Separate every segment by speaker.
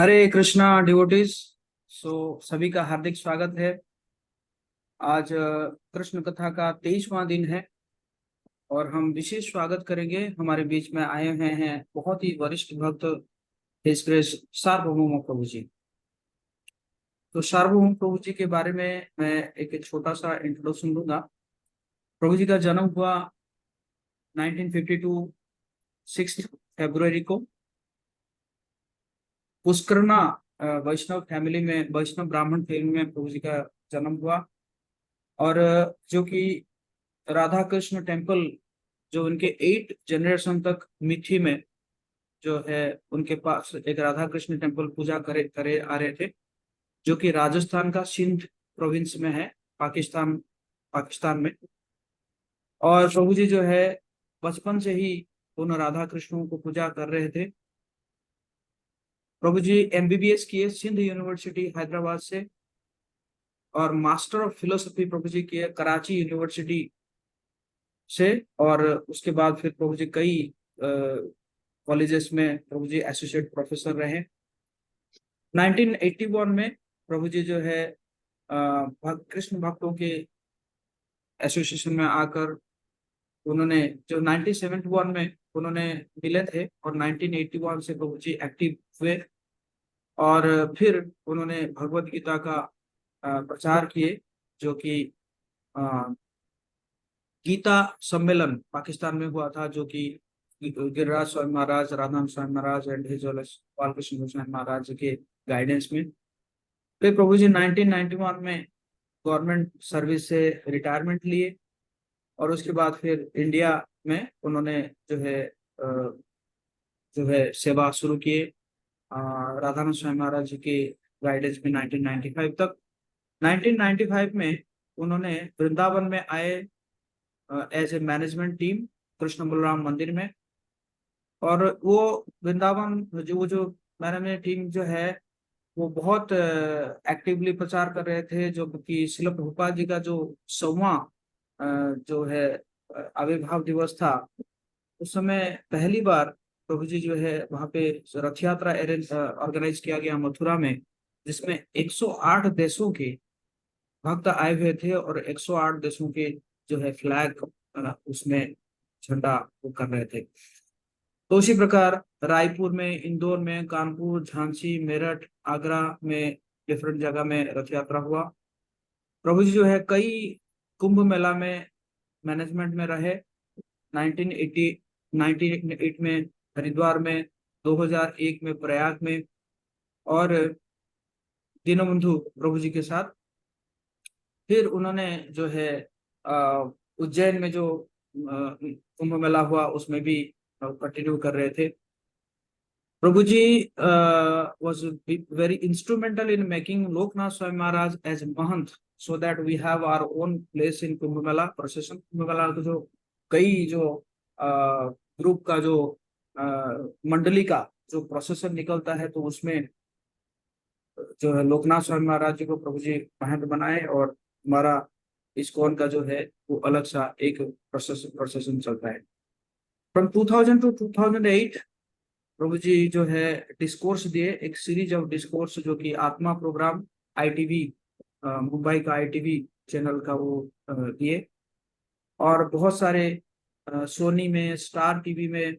Speaker 1: हरे Krishna devotees. सभी का हार्दिक स्वागत है। आज कृष्ण कथा का 23वां दिन है और हम विशेष स्वागत करेंगे। हमारे बीच में आए हुए हैं बहुत ही वरिष्ठ भक्त हिज ग्रेस सार्वभौम प्रभु जी। तो सार्वभौम प्रभु जी के बारे में मैं एक छोटा सा इंट्रोडक्शन दूंगा। प्रभु जी का जन्म हुआ 1952 6 फरवरी को पुष्करना वैष्णव फैमिली में, वैष्णव ब्राह्मण फैमिली में प्रभु जी का जन्म हुआ। और जो कि राधा कृष्ण टेम्पल, जो उनके 8 जनरेशन तक मिठी में जो है उनके पास एक राधा कृष्ण टेम्पल पूजा करे करे आ रहे थे, जो कि राजस्थान का सिंध प्रोविंस में है, पाकिस्तान पाकिस्तान में। और प्रभु जी जो है बचपन से ही उन राधा कृष्णों को पूजा कर रहे थे। प्रभु जी एमबीबीएस किए सिंध यूनिवर्सिटी हैदराबाद से, और मास्टर ऑफ फिलोसफी प्रभु जी किए कराची यूनिवर्सिटी से। और उसके बाद फिर प्रभु जी कई कॉलेजेस में प्रभु जी एसोसिएट प्रोफेसर रहे। 1981 में प्रभु जी जो है कृष्ण भक्तों के एसोसिएशन में आकर उन्होंने जो 1971 में उन्होंने मिले थे, और 1981 से प्रभु जी एक्टिव हुए। और फिर उन्होंने भगवत गीता का प्रचार किए, जो कि गीता सम्मेलन पाकिस्तान में हुआ था, जो कि गिरिराज स्वामी महाराज, राधा स्वामी महाराज एंड हिज बालकृष्ण गोस्वामी महाराज के गाइडेंस में। फिर प्रभु जी 1991 में गवर्नमेंट सर्विस से रिटायरमेंट लिए, और उसके बाद फिर इंडिया में उन्होंने जो है सेवा शुरू किए राधा स्वामी महाराज जी के गाइडेंस में 1995 तक। 1995 में उन्होंने वृंदावन में आए as a management team Krishna Balaram मंदिर में। और वो वृंदावन जो मैनेजमेंट टीम जो है वो बहुत एक्टिवली प्रचार कर रहे थे, जो कि शिल प्रभुपाद जी का जो 100वां जो है आविर्भाव दिवस था, उस समय पहली बार प्रभु जी जो है वहाँ पे रथ यात्रा ऑर्गेनाइज किया गया मथुरा में, जिसमें 108 देशों के भक्त आए हुए थे, और 108 देशों के जो है फ्लैग उसमें झंडा वो कर रहे थे। तो उसी प्रकार रायपुर में, इंदौर में, कानपुर, झांसी, मेरठ, आगरा में डिफरेंट जगह में रथ यात्रा हुआ। प्रभु जी जो है कई कुंभ मेला में मैनेजमेंट में रहे। 1980 1908 में हरिद्वार में, 2001 में प्रयाग में, और दीनबंधु प्रभु जी के साथ। फिर उन्होंने जो है उज्जैन में जो कुंभ मेला हुआ उसमें भी कंटिन्यू कर रहे थे। प्रभु जी was very instrumental in making Loknath Swami Maharaj as Mahant, so that we have our own place in Kumbh Mela procession। Kumbh Mela तो जो कई जो ग्रुप का जो मंडली का जो प्रोसेसन निकलता है, तो उसमें जो है लोकनाथ स्वामी महाराज जी को प्रभु जी महंत बनाए, और हमारा इस्कॉन का जो है वो अलग सा एक प्रोसेसन चलता है। फ्रॉम 2000 टू 2008 प्रभु जी जो है डिस्कोर्स दिए, एक सीरीज ऑफ डिस्कोर्स, जो कि आत्मा प्रोग्राम आईटीवी, मुंबई का आईटीवी चैनल का वो दिए। और बहुत सारे सोनी में, स्टार टीवी में,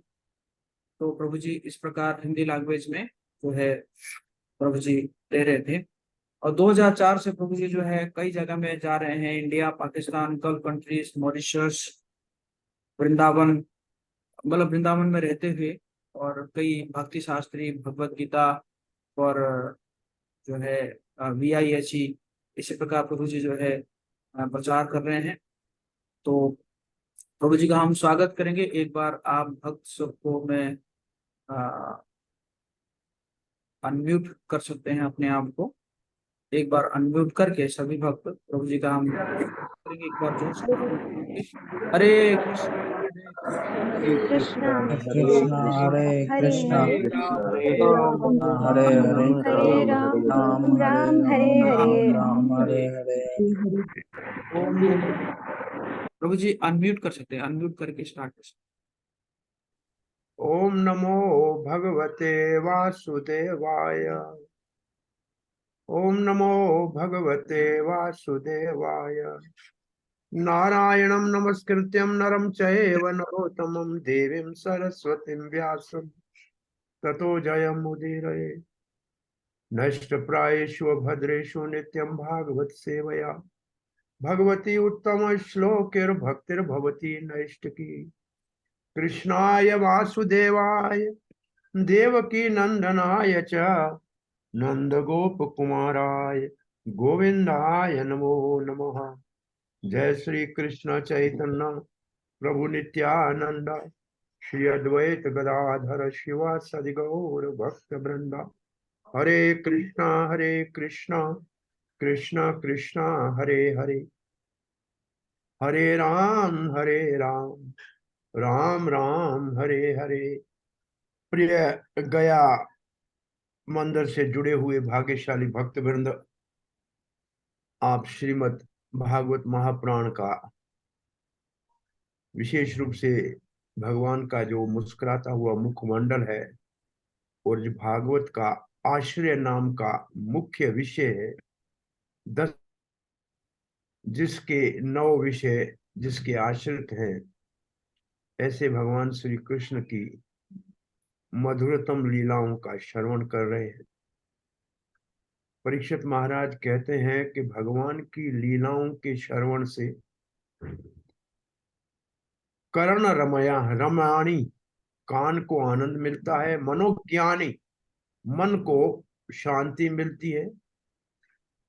Speaker 1: तो प्रभु जी इस प्रकार हिंदी लैंग्वेज में जो है प्रभु जी दे रहे थे। और 2004 से प्रभु जी जो है कई जगह में जा रहे हैं, India, Pakistan, gulf countries, Mauritius, Vrindavan, मतलब वृंदावन में रहते हुए, और कई भक्ति शास्त्री, भगवत गीता, और जो है VIHE, इसी प्रकार प्रभु जी जो है प्रचार कर रहे हैं। तो प्रभु जी का हम स्वागत करेंगे। एक बार आप भक्त सबको मैं अनम्यूट कर सकते हैं अपने आप को, एक बार अनम्यूट करके सभी भक्त प्रभु जी का हम करेंगे एक बार जोर से। हरे
Speaker 2: हरे कृष्णा
Speaker 1: हरे
Speaker 2: कृष्णा
Speaker 1: कृष्णा,
Speaker 2: हरे कृष्णा
Speaker 1: हरे राम, हरे
Speaker 2: राम
Speaker 3: हरे
Speaker 2: राम
Speaker 3: हरे
Speaker 2: हरे राम
Speaker 3: राम हरे
Speaker 2: राम हरे
Speaker 3: राम
Speaker 2: हरे।
Speaker 3: राम राम हरे हरे।
Speaker 1: ओम। प्रभु जी अनम्यूट कर सकते हैं, अनम्यूट करके स्टार्ट कर सकते
Speaker 2: ओम नमो भगवते वासुदेवाय। ओम नमो भगवते वासुदेवाय। नारायणं नमस्कृत्यं नरं चैव नरोत्तमं देवीं सरस्वतीं व्यासं ततो जयमुदीरये। नष्टप्रायेषु भद्रेषु नित्यं भागवत सेवया भगवती उत्तम श्लोकैर्भक्तिर्भवती नैष्टिकी। कृष्णाय वासुदेवाय देवकी नंदनाय च नंदगोपकुमाराय गोविंदाय नमो नमः। जय श्री कृष्ण चैतन्य प्रभु नित्यानंद श्री अद्वैत गदाधर शिवासदि गौर भक्त वृंदा। हरे कृष्णा कृष्ण कृष्ण हरे हरे, हरे राम राम राम हरे हरे। प्रिय गया मंदिर से जुड़े हुए भाग्यशाली भक्त वृंद, आप श्रीमद् भागवत महापुराण का, विशेष रूप से भगवान का जो मुस्कुराता हुआ मुखमंडल है और जो भागवत का आश्रय नाम का मुख्य विषय है, 10 जिसके 9 विषय जिसके आश्रित हैं, ऐसे भगवान श्री कृष्ण की मधुरतम लीलाओं का श्रवण कर रहे हैं। परीक्षित महाराज कहते हैं कि भगवान की लीलाओं के श्रवण से कर्ण रमया रमयाणी, कान को आनंद मिलता है, मनोज्ञानी, मन को शांति मिलती है,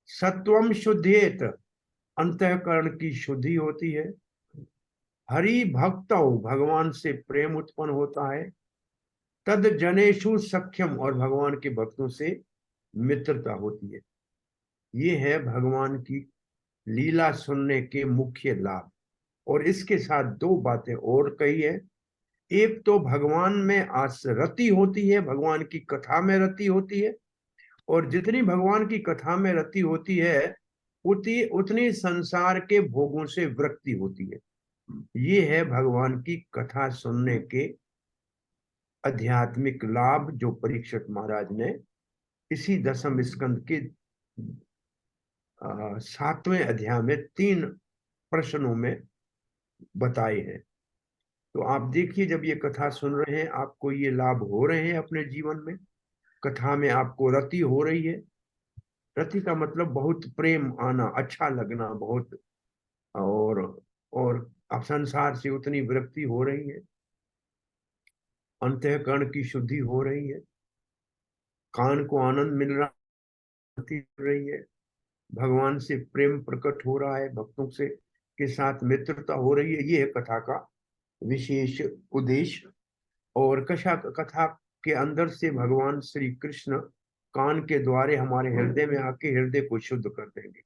Speaker 2: सत्वम शुद्धेत, अंतःकरण की शुद्धि होती है, हरि भक्तों, भगवान से प्रेम उत्पन्न होता है, तद जनेशु सख्यम, और भगवान के भक्तों से मित्रता होती है। ये है भगवान की लीला सुनने के मुख्य लाभ। और इसके साथ 2 बातें और कही है। एक तो भगवान में रति होती है, भगवान की कथा में रति होती है, और जितनी भगवान की कथा में रति होती है उतनी संसार के भोगों से विरक्ति होती है। ये है भगवान की कथा सुनने के आध्यात्मिक लाभ, जो परीक्षित महाराज ने इसी 10वें स्कंद के 7वें अध्याय में 3 प्रश्नों में बताए हैं। तो आप देखिए, जब ये कथा सुन रहे हैं, आपको ये लाभ हो रहे हैं अपने जीवन में। कथा में आपको रति हो रही है। रति का मतलब बहुत प्रेम आना, अच्छा लगना बहुत, और अब संसार से उतनी विरक्ति हो रही है, अंतःकरण की शुद्धि हो रही है, कान को आनंद मिल रही है, भगवान से प्रेम प्रकट हो रहा है, भक्तों से के साथ मित्रता हो रही है। ये है कथा का विशेष उद्देश्य। और कथा के अंदर से भगवान श्री कृष्ण कान के द्वारे हमारे हृदय में आके हृदय को शुद्ध कर देंगे,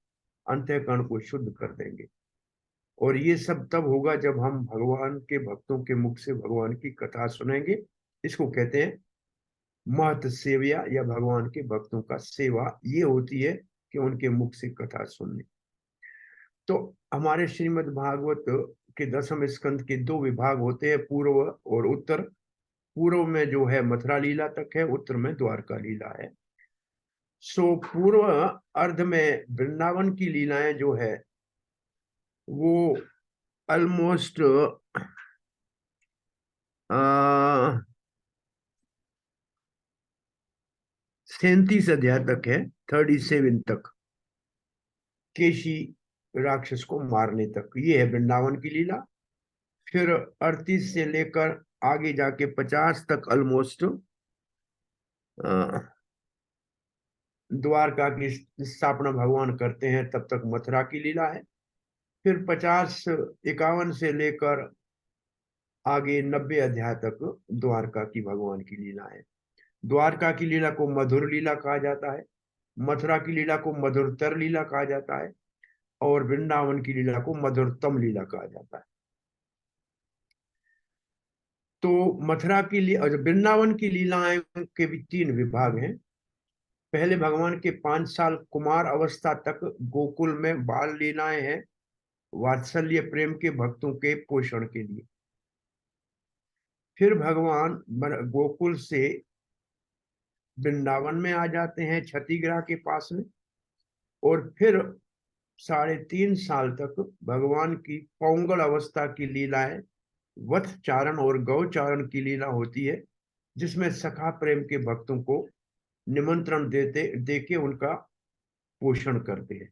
Speaker 2: अंतःकरण को शुद्ध कर देंगे। और ये सब तब होगा जब हम भगवान के भक्तों के मुख से भगवान की कथा सुनेंगे। इसको कहते हैं महत सेवया, या भगवान के भक्तों का सेवा ये होती है कि उनके मुख से कथा सुनने। तो हमारे श्रीमद् भागवत के 10वें स्कंद के 2 विभाग होते हैं, पूर्व और उत्तर। पूर्व में जो है मथुरा लीला तक है, उत्तर में द्वारका लीला है। सो पूर्व अर्ध में वृंदावन की लीलाएं जो है वो ऑलमोस्ट 37 अध्याय तक है, 37 तक, केशी राक्षस को मारने तक। ये है वृंदावन की लीला। फिर 38 से लेकर आगे जाके 50 तक ऑलमोस्ट द्वारका की स्थापना भगवान करते हैं, तब तक मथुरा की लीला है। फिर 51 से लेकर आगे 90 अध्याय तक द्वारका की भगवान की लीला है। द्वारका की लीला को मधुर लीला कहा जाता है, मथुरा की लीला को मधुरतर लीला कहा जाता है, और वृंदावन की लीला को मधुरतम लीला कहा जाता है। तो मथुरा की लीला और वृंदावन की लीलाएं के भी 3 विभाग हैं। पहले भगवान के 5 साल कुमार अवस्था तक गोकुल में बाल लीलाएं हैं, वात्सल्य प्रेम के भक्तों के पोषण के लिए। फिर भगवान गोकुल से वृंदावन में आ जाते हैं क्षतिग्रह के पास में, और फिर 3.5 साल तक भगवान की पौंगल अवस्था की लीलाएं, वत्स चारण और गौ चारण की लीला होती है, जिसमें सखा प्रेम के भक्तों को निमंत्रण देके उनका पोषण करते हैं।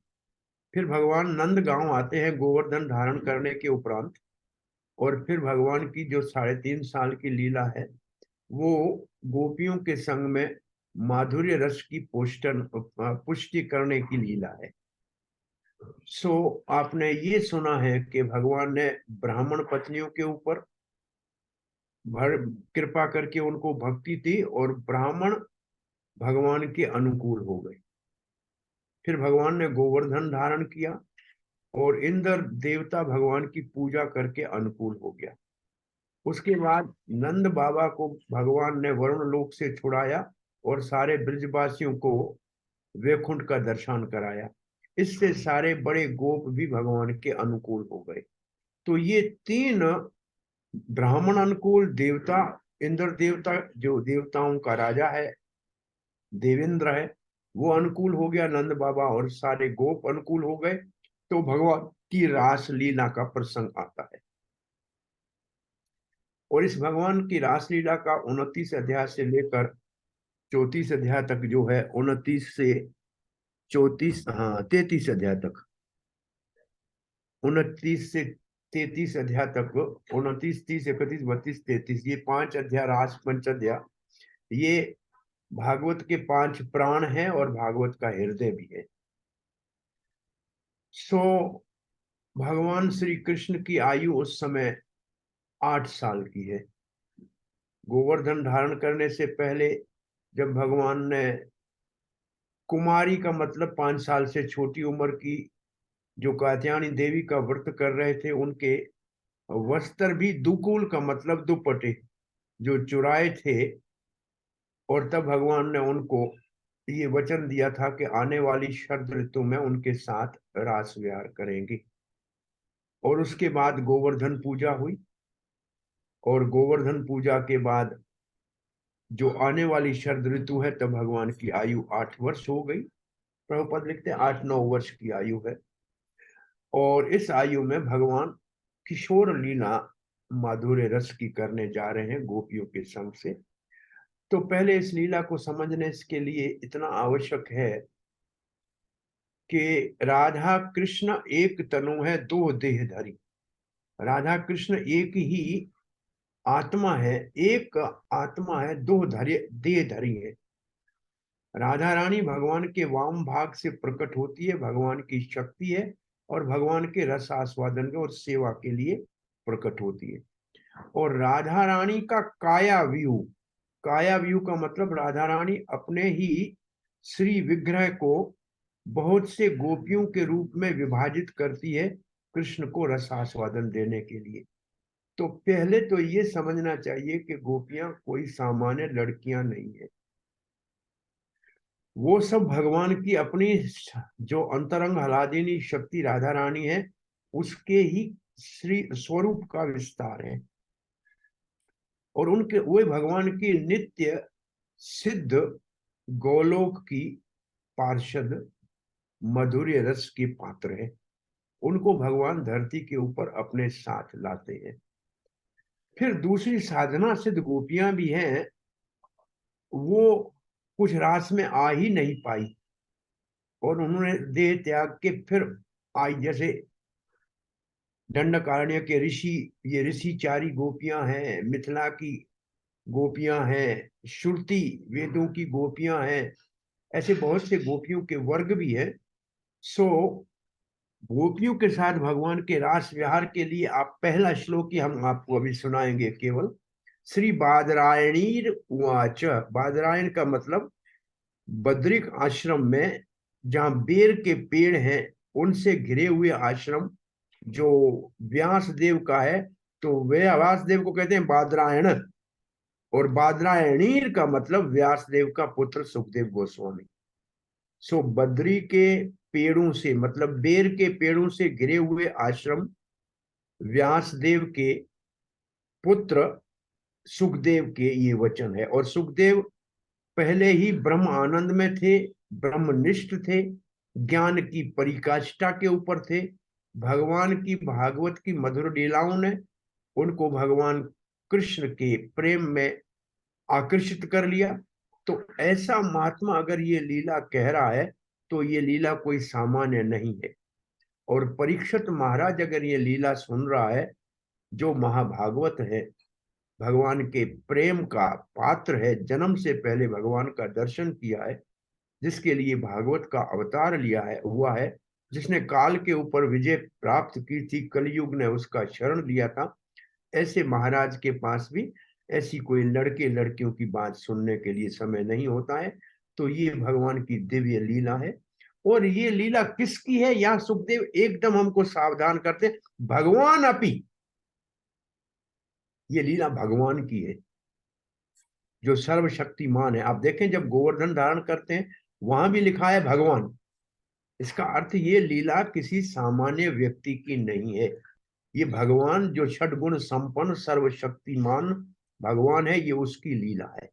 Speaker 2: फिर भगवान नंद गांव आते हैं गोवर्धन धारण करने के उपरांत, और फिर भगवान की जो 3.5 साल की लीला है वो गोपियों के संग में माधुर्य रस की पुष्टि करने की लीला है। आपने ये सुना है कि भगवान ने ब्राह्मण पत्नियों के ऊपर कृपा करके उनको भक्ति दी, और ब्राह्मण भगवान के अनुकूल हो गए। फिर भगवान ने गोवर्धन धारण किया, और इंद्र देवता भगवान की पूजा करके अनुकूल हो गया। उसके बाद नंद बाबा को भगवान ने वरुण लोक से छुड़ाया और सारे ब्रजवासियों को वैकुंठ का दर्शन कराया। इससे सारे बड़े गोप भी भगवान के अनुकूल हो गए। तो ये 3 ब्राह्मण अनुकूल देवता, इंद्र देवता जो देवताओं का राजा है, देवेंद्र है, वो अनुकूल हो गया नंद बाबा, और सारे गोप अनुकूल हो गए। तो भगवान की रास लीला का प्रसंग आता है, और इस भगवान की रास लीला का 29 अध्याय से लेकर 34 अध्याय तक जो है, 29 से 34, हाँ 33 अध्याय तक, 29 से 33 अध्याय तक, 29, 30, 31, 32, 33, ये 5 अध्याय रास पंच अध्याय, ये भागवत के 5 प्राण हैं और भागवत का हृदय भी है। भगवान श्री कृष्ण की आयु उस समय 8 साल की है। गोवर्धन धारण करने से पहले जब भगवान ने कुमारी का मतलब 5 साल से छोटी उम्र की जो कात्यायनी देवी का व्रत कर रहे थे, उनके वस्त्र भी दुकूल का मतलब दुपट्टे जो चुराए थे, और तब भगवान ने उनको ये वचन दिया था कि आने वाली शरद ऋतु में उनके साथ रास विहार करेंगे। और उसके बाद गोवर्धन पूजा हुई, और गोवर्धन पूजा के बाद जो आने वाली शरद ऋतु है, तब भगवान की आयु 8 वर्ष हो गई। प्रभुपद लिखते हैं 8-9 वर्ष की आयु है, और इस आयु में भगवान किशोर लीला माधुर्य रस की करने जा रहे हैं गोपियों के संग से। तो पहले इस लीला को समझने के लिए इतना आवश्यक है कि राधा कृष्ण एक तनु है, 2 देहधारी। राधा कृष्ण एक ही आत्मा है, एक आत्मा है, 2 देहधारी है। राधा रानी भगवान के वाम भाग से प्रकट होती है, भगवान की शक्ति है, और भगवान के रस आस्वादन और सेवा के लिए प्रकट होती है। और राधा रानी का काया व्यू का मतलब राधा रानी अपने ही श्री विग्रह को बहुत से गोपियों के रूप में विभाजित करती है कृष्ण को रस आस्वादन देने के लिए। तो पहले तो ये समझना चाहिए कि गोपियां कोई सामान्य लड़कियां नहीं है, वो सब भगवान की अपनी जो अंतरंग हलादिनी शक्ति राधा रानी है, उसके ही श्री स्वरूप का विस्तार है, और उनके वे भगवान की नित्य सिद्ध गोलोक की पार्षद मधुर्य रस के पात्र है। उनको भगवान धरती के ऊपर अपने साथ लाते हैं। फिर दूसरी साधना सिद्ध गोपियां भी हैं, वो कुछ रास में आ ही नहीं पाई, और उन्होंने देह त्याग के फिर आई, जैसे दंडकारण्य के ऋषि, ये ऋषिचारी गोपियां हैं, मिथिला की गोपियां हैं, श्रुति वेदों की गोपियां हैं, ऐसे बहुत से गोपियों के वर्ग भी हैं। गोपियों के साथ भगवान के रास विहार के लिए आप पहला श्लोक ही हम आपको अभी सुनाएंगे केवल। श्री बादरायणीर उवाच, बादरायण का मतलब बद्रिक आश्रम में जहां बेर के पेड़ हैं उनसे घिरे हुए आश्रम जो व्यास देव का है, तो वे व्यास देव को कहते हैं बादरायण, और बादरायणीर का मतलब व्यास देव का पुत्र सुखदेव गोस्वामी। बद्री के पेड़ों से मतलब बेर के पेड़ों से घिरे हुए आश्रम व्यासदेव के पुत्र सुखदेव के ये वचन है। और सुखदेव पहले ही ब्रह्म आनंद में थे, ब्रह्मनिष्ठ थे, ज्ञान की परिकाष्ठा के ऊपर थे। भगवान की भागवत की मधुर लीलाओं ने उनको भगवान कृष्ण के प्रेम में आकर्षित कर लिया। तो ऐसा महात्मा अगर ये लीला कह रहा है तो ये लीला कोई सामान्य नहीं है। और परीक्षित महाराज अगर ये लीला सुन रहा है, जो महाभागवत है, भगवान के प्रेम का पात्र है, जन्म से पहले भगवान का दर्शन किया है, जिसके लिए भागवत का अवतार लिया है हुआ है, जिसने काल के ऊपर विजय प्राप्त की थी, कलयुग ने उसका शरण लिया था, ऐसे महाराज के पास भी ऐसी कोई लड़के लड़कियों की बात सुनने के लिए समय नहीं होता है। तो ये भगवान की दिव्य लीला है। और ये लीला किसकी है, यहां सुखदेव एकदम हमको सावधान करते, भगवान अपी, ये लीला भगवान की है जो सर्वशक्तिमान है। आप देखें जब गोवर्धन धारण करते हैं वहां भी लिखा है भगवान। इसका अर्थ ये लीला किसी सामान्य व्यक्ति की नहीं है, ये भगवान जो षडगुण संपन्न सर्वशक्तिमान भगवान है, ये उसकी लीला है।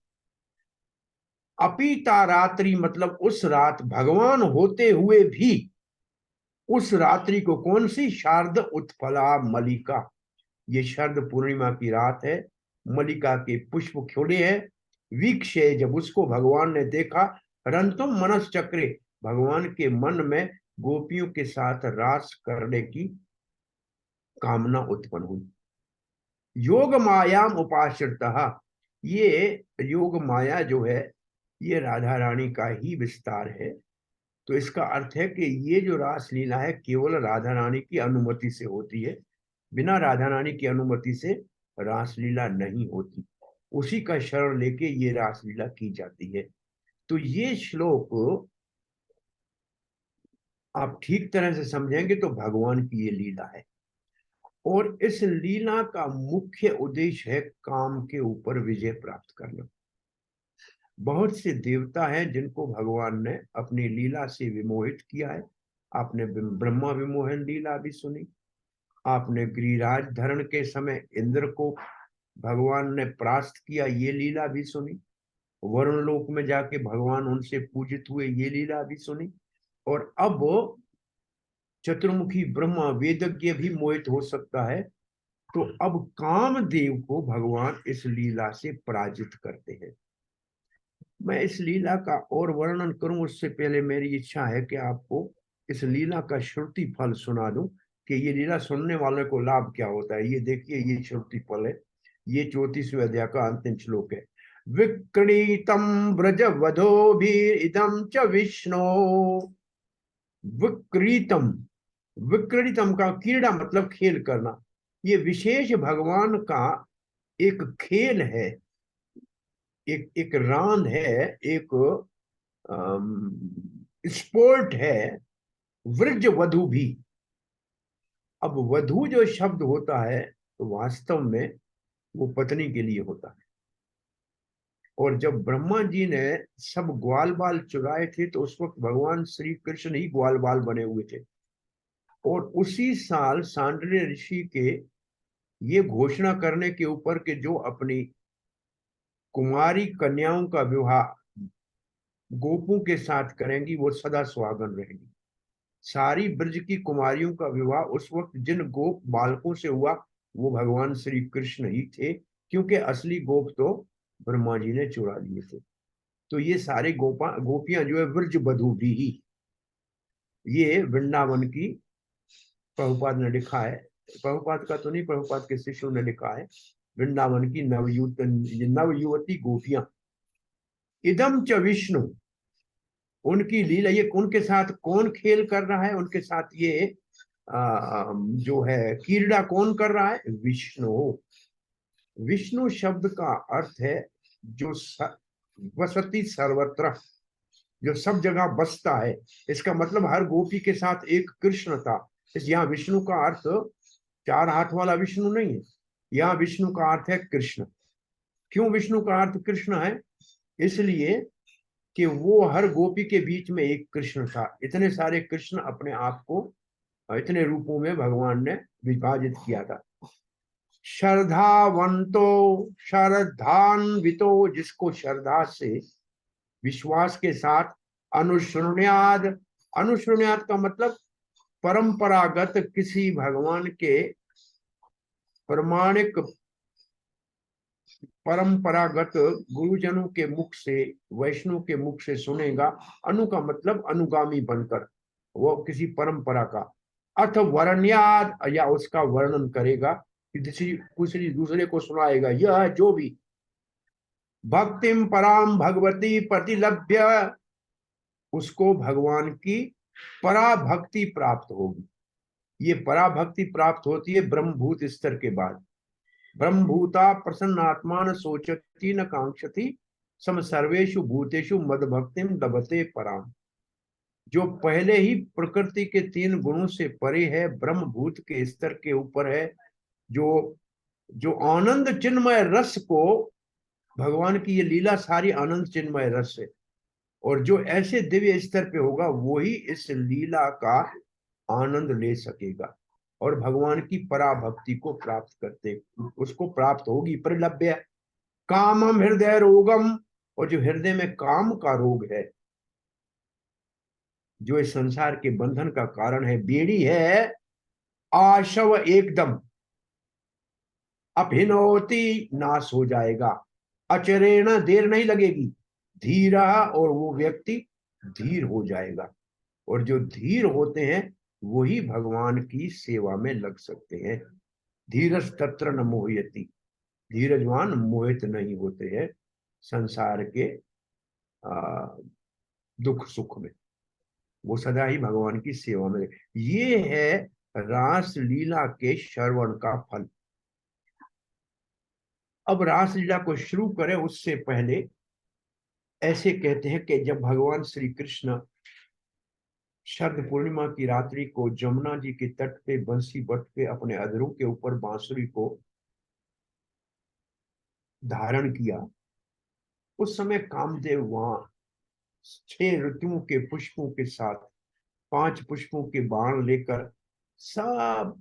Speaker 2: अपीता रात्रि मतलब उस रात, भगवान होते हुए भी उस रात्रि को, कौन सी, शारद उत्फला मलिका, ये शरद पूर्णिमा की रात है, मलिका के पुष्प खिले हैं। वीक्षे, जब उसको भगवान ने देखा, रंतुम मनस चक्रे, भगवान के मन में गोपियों के साथ रास करने की कामना उत्पन्न हुई। योग मायाम उपाश्रितः, ये योग माया जो है ये राधा रानी का ही विस्तार है। तो इसका अर्थ है कि ये जो रासलीला है केवल राधा रानी की अनुमति से होती है, बिना राधा रानी की अनुमति से रासलीला नहीं होती। उसी का शरण लेके ये रासलीला की जाती है। तो ये श्लोक आप ठीक तरह से समझेंगे तो भगवान की ये लीला है। और इस लीला का मुख्य उद्देश्य है काम के ऊपर विजय प्राप्त करना। बहुत से देवता हैं जिनको भगवान ने अपनी लीला से विमोहित किया है। आपने ब्रह्मा विमोहन लीला भी सुनी, आपने गिरिराज धरण के समय इंद्र को भगवान ने परास्त किया, ये लीला भी सुनी। वरुण लोक में जाके भगवान उनसे पूजित हुए, ये लीला भी सुनी। और अब चतुर्मुखी ब्रह्मा वेदज्ञ भी मोहित हो सकता है, तो अब कामदेव को भगवान इस लीला से पराजित करते हैं। मैं इस लीला का और वर्णन करूं उससे पहले मेरी इच्छा है कि आपको इस लीला का श्रुति फल सुना दूं कि ये लीला सुनने वाले को लाभ क्या होता है। ये देखिए, ये श्रुति फल है, ये 34वें अध्याय का अंतिम श्लोक है। विक्रीतम ब्रज वधोभिरिदं च विष्णु, विक्रीतम, विक्रीतम का क्रीड़ा मतलब खेल करना, ये विशेष भगवान का एक खेल है, एक रांद है, एक स्पोर्ट है, वृज वधु भी। अब वधु जो शब्द होता है तो वास्तव में वो पत्नी के लिए होता है। और जब ब्रह्मा जी ने सब ग्वाल बाल चुराए थे तो उस वक्त भगवान श्री कृष्ण ही ग्वाल बाल बने हुए थे। और उसी साल सांडल्य ऋषि के ये घोषणा करने के ऊपर कि जो अपनी कुमारी कन्याओं का विवाह गोपों के साथ करेंगी वो सदा सुहागन रहेंगी। सारी ब्रज की कुमारियों का विवाह उस वक्त जिन गोप बालकों से हुआ वो भगवान श्री कृष्ण ही थे, क्योंकि असली गोप तो ब्रह्मा जी ने चुरा लिए थे। तो ये सारे गोपियां जो है व्रज वधू भी ही, ये वृंदावन की, प्रभुपाद ने लिखा है, प्रभुपाद का तो नहीं, प्रभुपाद के शिष्यों ने लिखा है, वृंदावन की नवयुवती गोपियां। इदम च विष्णु, उनकी लीला, ये उनके साथ कौन खेल कर रहा है, उनके साथ ये जो है क्रीड़ा कौन कर रहा है, विष्णु। विष्णु शब्द का अर्थ है जो वसती सर्वत्र, जो सब जगह बसता है। इसका मतलब हर गोपी के साथ एक कृष्ण था। इस यहाँ विष्णु का अर्थ 4 हाथ वाला विष्णु नहीं है, यहाँ विष्णु का अर्थ है कृष्ण। क्यों विष्णु का अर्थ कृष्ण है? इसलिए कि वो हर गोपी के बीच में एक कृष्ण था। इतने सारे कृष्ण अपने आप को इतने रूपों में भगवान ने विभाजित किया था। श्रद्धावंतो श्रद्धान्वितो, जिसको श्रद्धा से विश्वास के साथ, अनुशृण्याद, अनुशृण्याद का मतलब परंपरागत किसी भगवान के प्रमाणिक परंपरागत गुरुजनों के मुख से, वैष्णव के मुख से सुनेगा। अनु का मतलब अनुगामी बनकर, वो किसी परंपरा का। अथ वर्ण्याद, या उसका वर्णन करेगा, किसी दूसरे को सुनाएगा। यह जो भी भक्तिम पराम भगवती प्रतिलभ्य, उसको भगवान की पराभक्ति प्राप्त होगी। ये पराभक्ति प्राप्त होती है ब्रह्मभूत स्तर के बाद। ब्रह्मभूता प्रसन्नात्मान सोचती न कांक्षति, सम सर्वेषु भूतेषु मद भक्तिम लभते पराम। जो पहले ही प्रकृति के 3 गुणों से परे है, ब्रह्मभूत के स्तर के ऊपर है, जो आनंद चिन्मय रस को, भगवान की ये लीला सारी आनंद चिन्मय रस है, और जो ऐसे दिव्य स्तर पे होगा वही इस लीला का आनंद ले सकेगा और भगवान की पराभक्ति को प्राप्त करते, उसको प्राप्त होगी। परिलभ्य कामम हृदय रोगम, और जो हृदय में काम का रोग है, जो इस संसार के बंधन का कारण है, बेड़ी है, आशव एकदम अभिनवती, नाश हो जाएगा। अचरेण, देर नहीं लगेगी। धीरा, और वो व्यक्ति धीर हो जाएगा, और जो धीर होते हैं वही भगवान की सेवा में लग सकते हैं। धीरज तत्र न मोहयति, धीरजवान मोहित नहीं होते हैं संसार के दुख सुख में, वो सदा ही भगवान की सेवा में। ये है रास लीला के श्रवण का फल। अब रास लीला को शुरू करें उससे पहले ऐसे कहते हैं कि जब भगवान श्री कृष्ण शरद पूर्णिमा की रात्रि को जमुना जी के तट पे बंसी बट के अपने अधरों के ऊपर बांसुरी को धारण किया, उस समय कामदेव वहां 6 ऋतुओं के पुष्पों के साथ 5 पुष्पों के बाण लेकर सब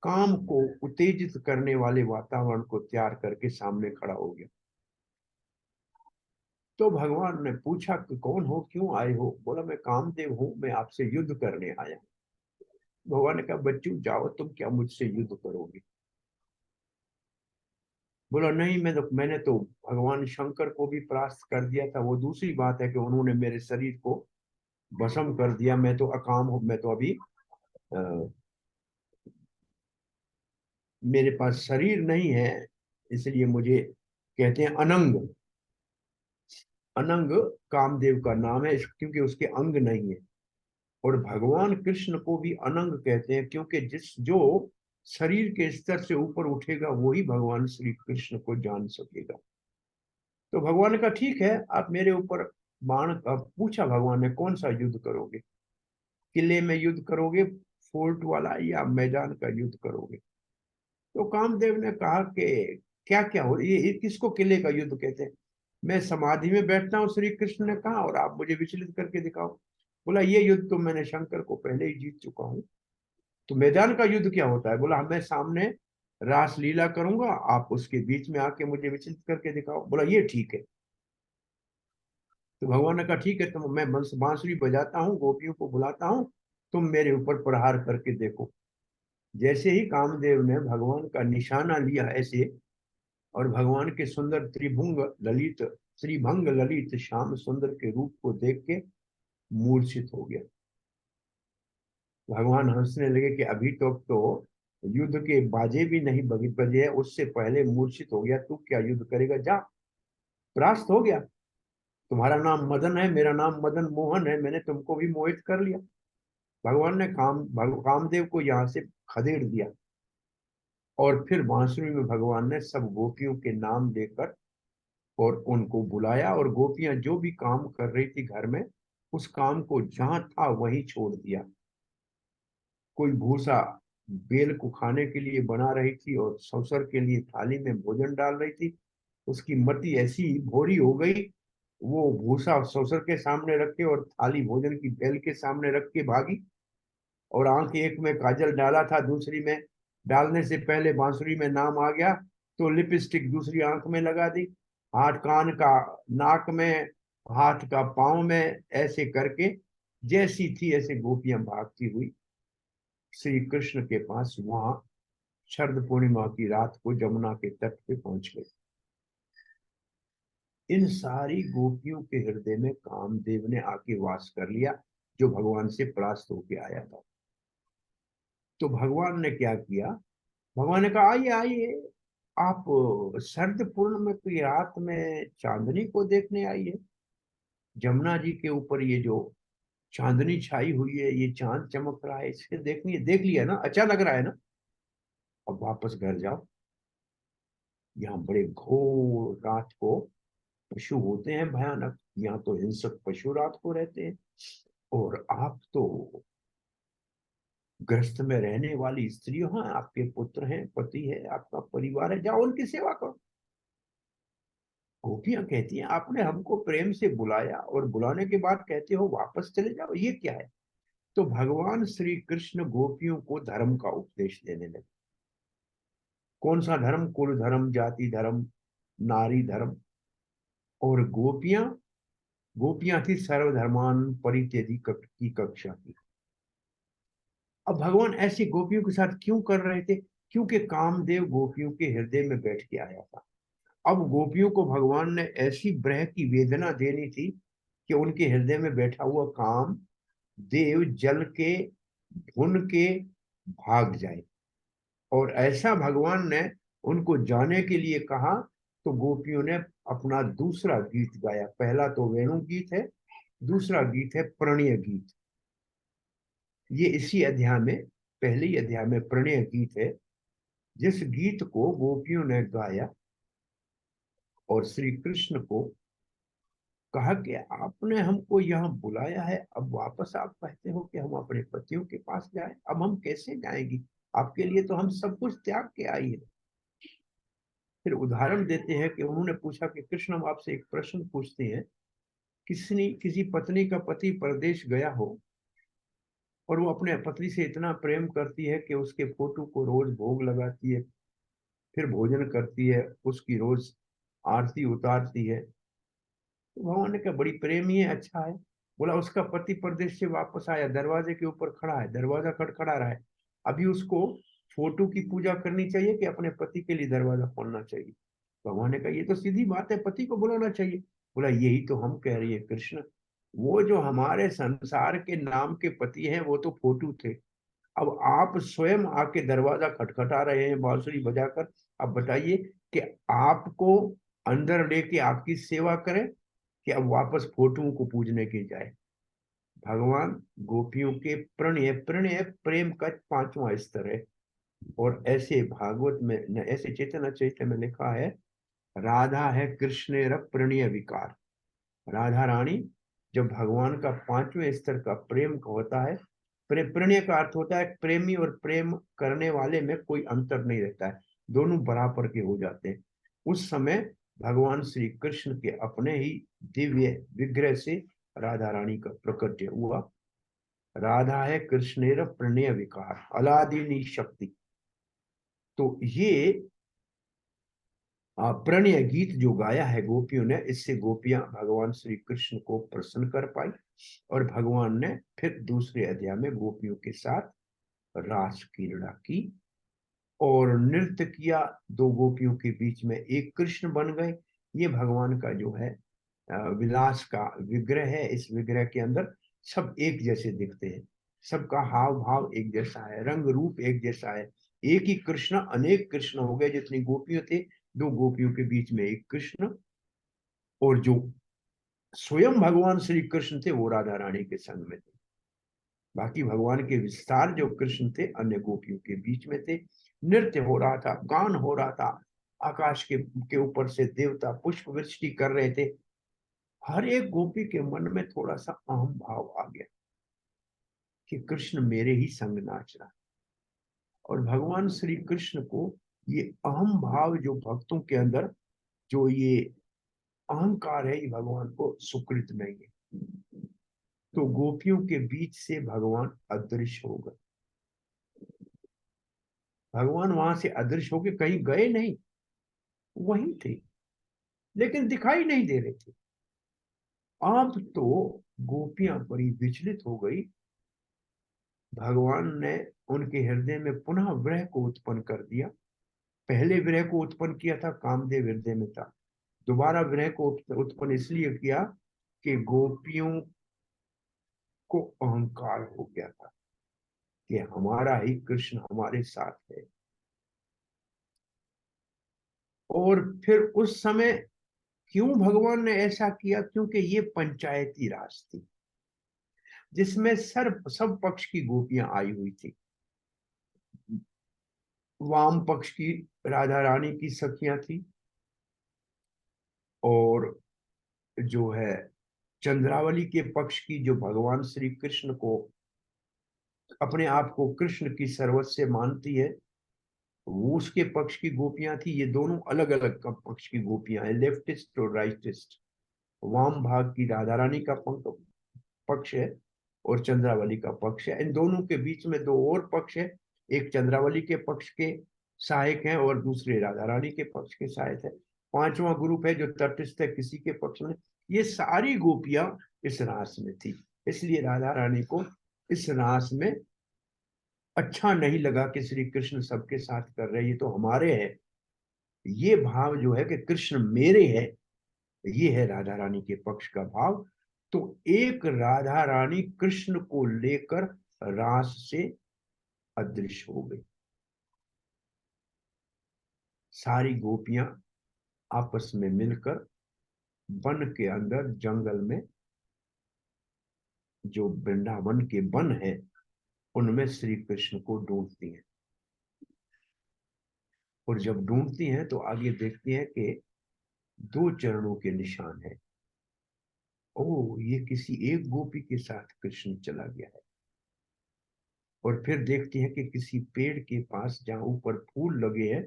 Speaker 2: काम को उत्तेजित करने वाले वातावरण को तैयार करके सामने खड़ा हो गया। तो भगवान ने पूछा कि कौन हो, क्यों आए हो? बोला मैं कामदेव हूं, मैं आपसे युद्ध करने आया। भगवान ने कहा बच्चू जाओ, तुम क्या मुझसे युद्ध करोगे? बोला नहीं, मैंने तो भगवान शंकर को भी परास्त कर दिया था। वो दूसरी बात है कि उन्होंने मेरे शरीर को भस्म कर दिया। मैं तो अकाम हूं, मैं तो अभी मेरे पास शरीर नहीं है, इसलिए मुझे कहते हैं अनंग। अनंग कामदेव का नाम है क्योंकि उसके अंग नहीं है। और भगवान कृष्ण को भी अनंग कहते हैं क्योंकि जो शरीर के स्तर से ऊपर उठेगा वही भगवान श्री कृष्ण को जान सकेगा। तो भगवान ने कहा ठीक है, आप मेरे ऊपर बाण पूछा भगवान ने कौन सा युद्ध करोगे, किले में युद्ध करोगे, फोर्ट वाला, या मैदान का युद्ध करोगे? तो कामदेव ने कहा कि क्या क्या हो, ये किसको किले का युद्ध कहते हैं? मैं समाधि में बैठता हूँ, श्री कृष्ण ने कहा, और आप मुझे विचलित करके दिखाओ। बोला ये युद्ध तो मैंने शंकर को पहले ही जीत चुका हूँ। तो मैदान का युद्ध क्या होता है? बोला मैं सामने रास लीला करूंगा, आप उसके बीच में आके मुझे विचलित करके दिखाओ। बोला ये ठीक है। तो भगवान ने कहा ठीक है, तो मैं बांसुरी बजाता हूँ, गोपियों को बुलाता हूँ, तुम मेरे ऊपर प्रहार करके देखो। जैसे ही कामदेव ने भगवान का निशाना लिया ऐसे, और भगवान के सुंदर त्रिभुंग ललित श्रीभंग ललित श्याम सुंदर के रूप को देख के मूर्छित हो गया। भगवान हंसने लगे कि अभी तो युद्ध के बाजे भी नहीं बजे है, उससे पहले मूर्छित हो गया, तू क्या युद्ध करेगा? जा, परास्त हो गया। तुम्हारा नाम मदन है, मेरा नाम मदन मोहन है, मैंने तुमको भी मोहित कर लिया। भगवान ने कामदेव को यहाँ से खदेड़ दिया। और फिर बांसुरी में भगवान ने सब गोपियों के नाम लेकर और उनको बुलाया, और गोपियां जो भी काम कर रही थी घर में, उस काम को जहां था वहीं छोड़ दिया। कोई भूसा बेल को खाने के लिए बना रही थी और सौसर के लिए थाली में भोजन डाल रही थी। उसकी मति ऐसी भोरी हो गई, वो भूसा सौसर के सामने रखे और थाली भोजन की बेल के सामने रख के भागी। और आंख एक में काजल डाला था, दूसरी में डालने से पहले बांसुरी में नाम आ गया तो लिपस्टिक दूसरी आंख में लगा दी, हाथ कान का नाक में, हाथ का पांव में, ऐसे करके जैसी थी ऐसे गोपियां भागती हुई श्री कृष्ण के पास वहां शरद पूर्णिमा की रात को जमुना के तट पे पहुंच गए। इन सारी गोपियों के हृदय में कामदेव ने आके वास कर लिया, जो भगवान से परास्त होके आया था। तो भगवान ने क्या किया, भगवान ने कहा आइए आइए, आप शरद पूर्णिमा की रात में चांदनी को देखने आइए। जमुना जी के ऊपर ये जो चांदनी छाई हुई है, ये चांद चमक रहा है, इसके देखनी देख लिया ना, अच्छा लग रहा है ना, अब वापस घर जाओ। यहाँ बड़े घोर रात को पशु होते हैं भयानक, यहाँ तो हिंसक पशु रात को रहते हैं, और आप तो ग्रस्त में रहने वाली स्त्री हो, आपके पुत्र हैं, पति है, आपका परिवार है, जाओ उनकी सेवा करो। गोपियां कहती हैं आपने हमको प्रेम से बुलाया और बुलाने के बाद कहते हो वापस चले जाओ, ये क्या है। तो भगवान श्री कृष्ण गोपियों को धर्म का उपदेश देने लगे। कौन सा धर्म, कुल धर्म, जाति धर्म, नारी धर्म। और गोपियां गोपियां थी सर्वधर्मान परित्यजी की कक्षा की। अब भगवान ऐसी गोपियों के साथ क्यों कर रहे थे, क्योंकि कामदेव गोपियों के हृदय में बैठ के आया था। अब गोपियों को भगवान ने ऐसी ब्रह की वेदना देनी थी कि उनके हृदय में बैठा हुआ काम देव जल के भुन के भाग जाए। और ऐसा भगवान ने उनको जाने के लिए कहा, तो गोपियों ने अपना दूसरा गीत गाया। पहला तो वेणु गीत है, दूसरा गीत है प्रणय गीत। ये इसी अध्याय में, पहले ही अध्याय में प्रणय गीत है, जिस गीत को गोपियों ने गाया और श्री कृष्ण को कहा कि आपने हमको यहाँ बुलाया है, अब वापस आप कहते हो कि हम अपने पतियों के पास जाएं, अब हम कैसे जाएंगी, आपके लिए तो हम सब कुछ त्याग के आई है। फिर उदाहरण देते हैं कि उन्होंने पूछा कि कृष्ण हम आपसे एक प्रश्न पूछते हैं, किसी पत्नी का पति परदेश गया हो और वो अपने पत्नी से इतना प्रेम करती है कि उसके फोटो को रोज भोग लगाती है, फिर भोजन करती है, उसकी रोज आरती उतारती है। तो भगवान ने कहा बड़ी प्रेमी है, अच्छा है। बोला उसका पति परदेश से वापस आया, दरवाजे के ऊपर खड़ा है, दरवाजा खटखड़ा रहा है, अभी उसको फोटो की पूजा करनी चाहिए कि अपने पति के लिए दरवाजा खोलना चाहिए। भगवान ने कहा ये तो सीधी बात है, पति को बुलाना चाहिए। बोला यही तो हम कह रही है कृष्ण, वो जो हमारे संसार के नाम के पति हैं वो तो फोटो थे, अब आप स्वयं आके दरवाजा खटखटा रहे हैं बांसुरी बजाकर। अब बताइए कि आपको अंदर लेके आपकी सेवा करें कि अब वापस फोटोओं को पूजने के जाए। भगवान गोपियों के प्रणय, प्रणय प्रेम का पांचवा स्तर है। और ऐसे भागवत में, ऐसे चैतन्य चरित्र में लिखा है, राधा है कृष्णेर प्रणय विकार। राधा रानी जब भगवान का पांचवें स्तर का प्रेम होता है, प्रणय का अर्थ होता है प्रेमी और प्रेम करने वाले में कोई अंतर नहीं रहता है, दोनों बराबर के हो जाते हैं। उस समय भगवान श्री कृष्ण के अपने ही दिव्य विग्रह से राधा रानी का प्रकट हुआ। राधा है कृष्णेर प्रणय विकार अलादीनी शक्ति। तो ये प्रणय गीत जो गाया है गोपियों ने, इससे गोपियां भगवान श्री कृष्ण को प्रसन्न कर पाई। और भगवान ने फिर दूसरे अध्याय में गोपियों के साथ रास क्रीड़ा की और नृत्य किया। दो गोपियों के बीच में एक कृष्ण बन गए। ये भगवान का जो है विलास का विग्रह है। इस विग्रह के अंदर सब एक जैसे दिखते हैं, सबका हाव भाव एक जैसा है, रंग रूप एक जैसा है। एक ही कृष्ण अनेक कृष्ण हो गए, जितनी गोपियों थे दो गोपियों के बीच में एक कृष्ण। और जो स्वयं भगवान श्री कृष्ण थे वो राधा रानी के संग में थे। बाकी भगवान के विस्तार जो कृष्ण थे अन्य गोपियों के बीच में थे। नृत्य हो रहा था, गान हो रहा था, आकाश के ऊपर से देवता पुष्प वृष्टि कर रहे थे। हर एक गोपी के मन में थोड़ा सा अहम भाव आ गया कि कृष्ण मेरे ही संग नाच रहा। और भगवान श्री कृष्ण को ये अहम भाव जो भक्तों के अंदर जो ये अहंकार है, ये भगवान को सुकृत नहीं है। तो गोपियों के बीच से भगवान अदृश्य हो गए। भगवान वहां से अदृश्य होके कहीं गए नहीं, वहीं थे, लेकिन दिखाई नहीं दे रहे थे। अब तो गोपियां बड़ी विचलित हो गई। भगवान ने उनके हृदय में पुनः विरह को उत्पन्न कर दिया। पहले विरह को उत्पन्न किया था, कामदेव हृदय में था। दोबारा विरह को उत्पन्न इसलिए किया कि गोपियों को अहंकार हो गया था कि हमारा ही कृष्ण हमारे साथ है। और फिर उस समय क्यों भगवान ने ऐसा किया? क्योंकि ये पंचायती राज थी, जिसमें सब पक्ष की गोपियां आई हुई थी। वाम पक्ष की राधा रानी की सखियां थी, और जो है चंद्रावली के पक्ष की, जो भगवान श्री कृष्ण को, अपने आप को कृष्ण की सर्वस्व मानती है, वो उसके पक्ष की गोपियां थी। ये दोनों अलग अलग पक्ष की गोपियां हैं, लेफ्टिस्ट और राइटिस्ट। वाम भाग की राधा रानी का पक्ष है और चंद्रावली का पक्ष है। इन दोनों के बीच में दो और पक्ष है, एक चंद्रावली के पक्ष के सहायक हैं और दूसरे राधा रानी के पक्ष के सहायक है। पांचवा ग्रुप है जो तटस्थ है, किसी के पक्ष में। ये सारी गोपियां इस रास में थी, इसलिए राधा रानी को इस रास में अच्छा नहीं लगा कि श्री कृष्ण सबके साथ कर रहे, ये तो हमारे हैं। ये भाव जो है कि कृष्ण मेरे है, ये है राधा रानी के पक्ष का भाव। तो एक राधा रानी कृष्ण को लेकर रास से अदृश्य हो गई। सारी गोपियां आपस में मिलकर वन के अंदर, जंगल में, जो वृंदावन के वन है, उनमें श्री कृष्ण को ढूंढती हैं। और जब ढूंढती हैं तो आगे देखती हैं कि दो चरणों के निशान है। ओ, ये किसी एक गोपी के साथ कृष्ण चला गया है। और फिर देखती हैं कि किसी पेड़ के पास, जहां ऊपर फूल लगे हैं,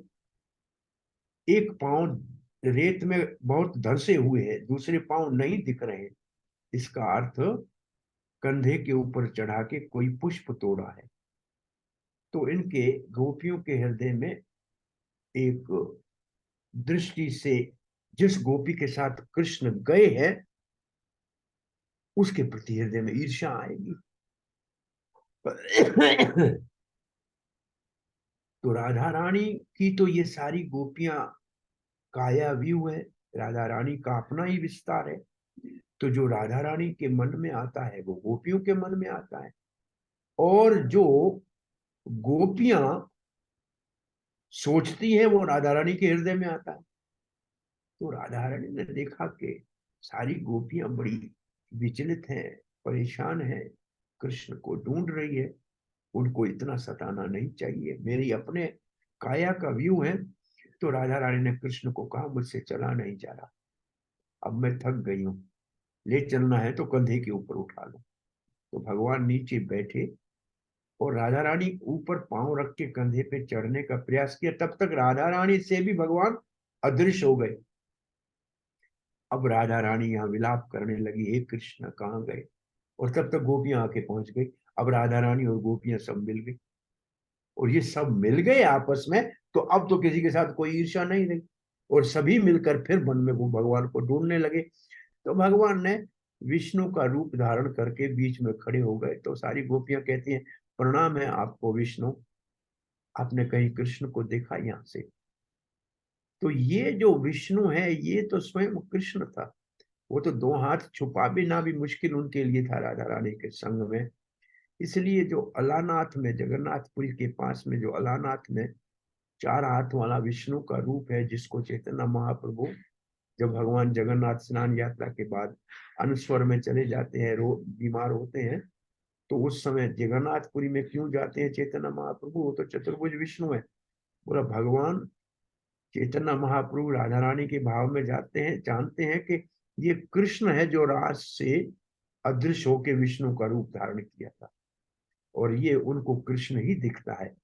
Speaker 2: एक पांव रेत में बहुत धंसे हुए हैं, दूसरे पांव नहीं दिख रहे हैं। इसका अर्थ कंधे के ऊपर चढ़ा के कोई पुष्प तोड़ा है। तो इनके गोपियों के हृदय में एक दृष्टि से, जिस गोपी के साथ कृष्ण गए हैं उसके प्रति हृदय में ईर्ष्या आएगी। तो राधा रानी की तो ये सारी गोपियां काया व्यू है, राधा रानी का अपना ही विस्तार है। तो जो राधा रानी के मन में आता है वो गोपियों के मन में आता है, और जो गोपियां सोचती है वो राधा रानी के हृदय में आता है। तो राधा रानी ने देखा कि सारी गोपियां बड़ी विचलित हैं, परेशान हैं, कृष्ण को ढूंढ रही है, उनको इतना सताना नहीं चाहिए, मेरी अपने काया का व्यू है। तो राधा रानी ने कृष्ण को कहा, मुझसे चला नहीं जा रहा, अब मैं थक गई हूं, ले चलना है तो कंधे के ऊपर उठा लो। तो भगवान नीचे बैठे और राधा रानी ऊपर पांव रख के कंधे पे चढ़ने का प्रयास किया। तब तक राधा रानी से भी भगवान अदृश्य हो गए। अब राधा रानी यहाँ विलाप करने लगी, हे कृष्ण कहाँ गए? और तब तक गोपियां आके पहुंच गई। अब राधा रानी और गोपियां सब मिल गई, और ये सब मिल गए आपस में, तो अब तो किसी के साथ कोई ईर्ष्या नहीं रही, और सभी मिलकर फिर वन में वो भगवान को ढूंढने लगे। तो भगवान ने विष्णु का रूप धारण करके बीच में खड़े हो गए। तो सारी गोपियां कहती हैं, प्रणाम है आपको विष्णु, आपने कहीं कृष्ण को देखा यहाँ से? तो ये जो विष्णु है ये तो स्वयं कृष्ण था। वो तो दो हाथ छुपा भी ना भी मुश्किल उनके लिए था राधा रानी के संग में। इसलिए जो अलानाथ में, जगन्नाथपुरी के पास में जो अलानाथ में चार हाथ वाला विष्णु का रूप है, जिसको चैतन्य महाप्रभु जब भगवान जगन्नाथ स्नान यात्रा के बाद अनुस्वर में चले जाते हैं, बीमार होते हैं, तो उस समय जगन्नाथपुरी में क्यों जाते हैं चैतन्य महाप्रभु? वो तो चतुर्भुज विष्णु है। बोला, भगवान चैतन्य महाप्रभु राधा रानी के भाव में जाते हैं, जानते हैं कि ये कृष्ण है जो रास से अदृश्य होकर विष्णु का रूप धारण किया था, और ये उनको कृष्ण ही दिखता है।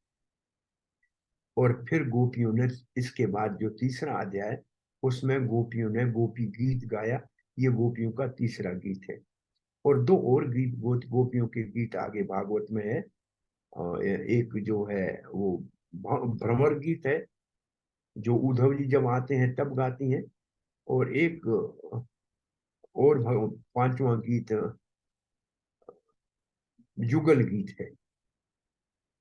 Speaker 2: और फिर गोपियों ने इसके बाद जो तीसरा अध्याय, उसमें गोपियों ने गोपी गीत गाया। ये गोपियों का तीसरा गीत है। और दो और गीत गोपियों के गीत आगे भागवत में है। एक जो है वो भ्रमर गीत है जो उद्धव जी जब आते हैं तब गाती हैं, और एक और पांचवा गीत युगल गीत है।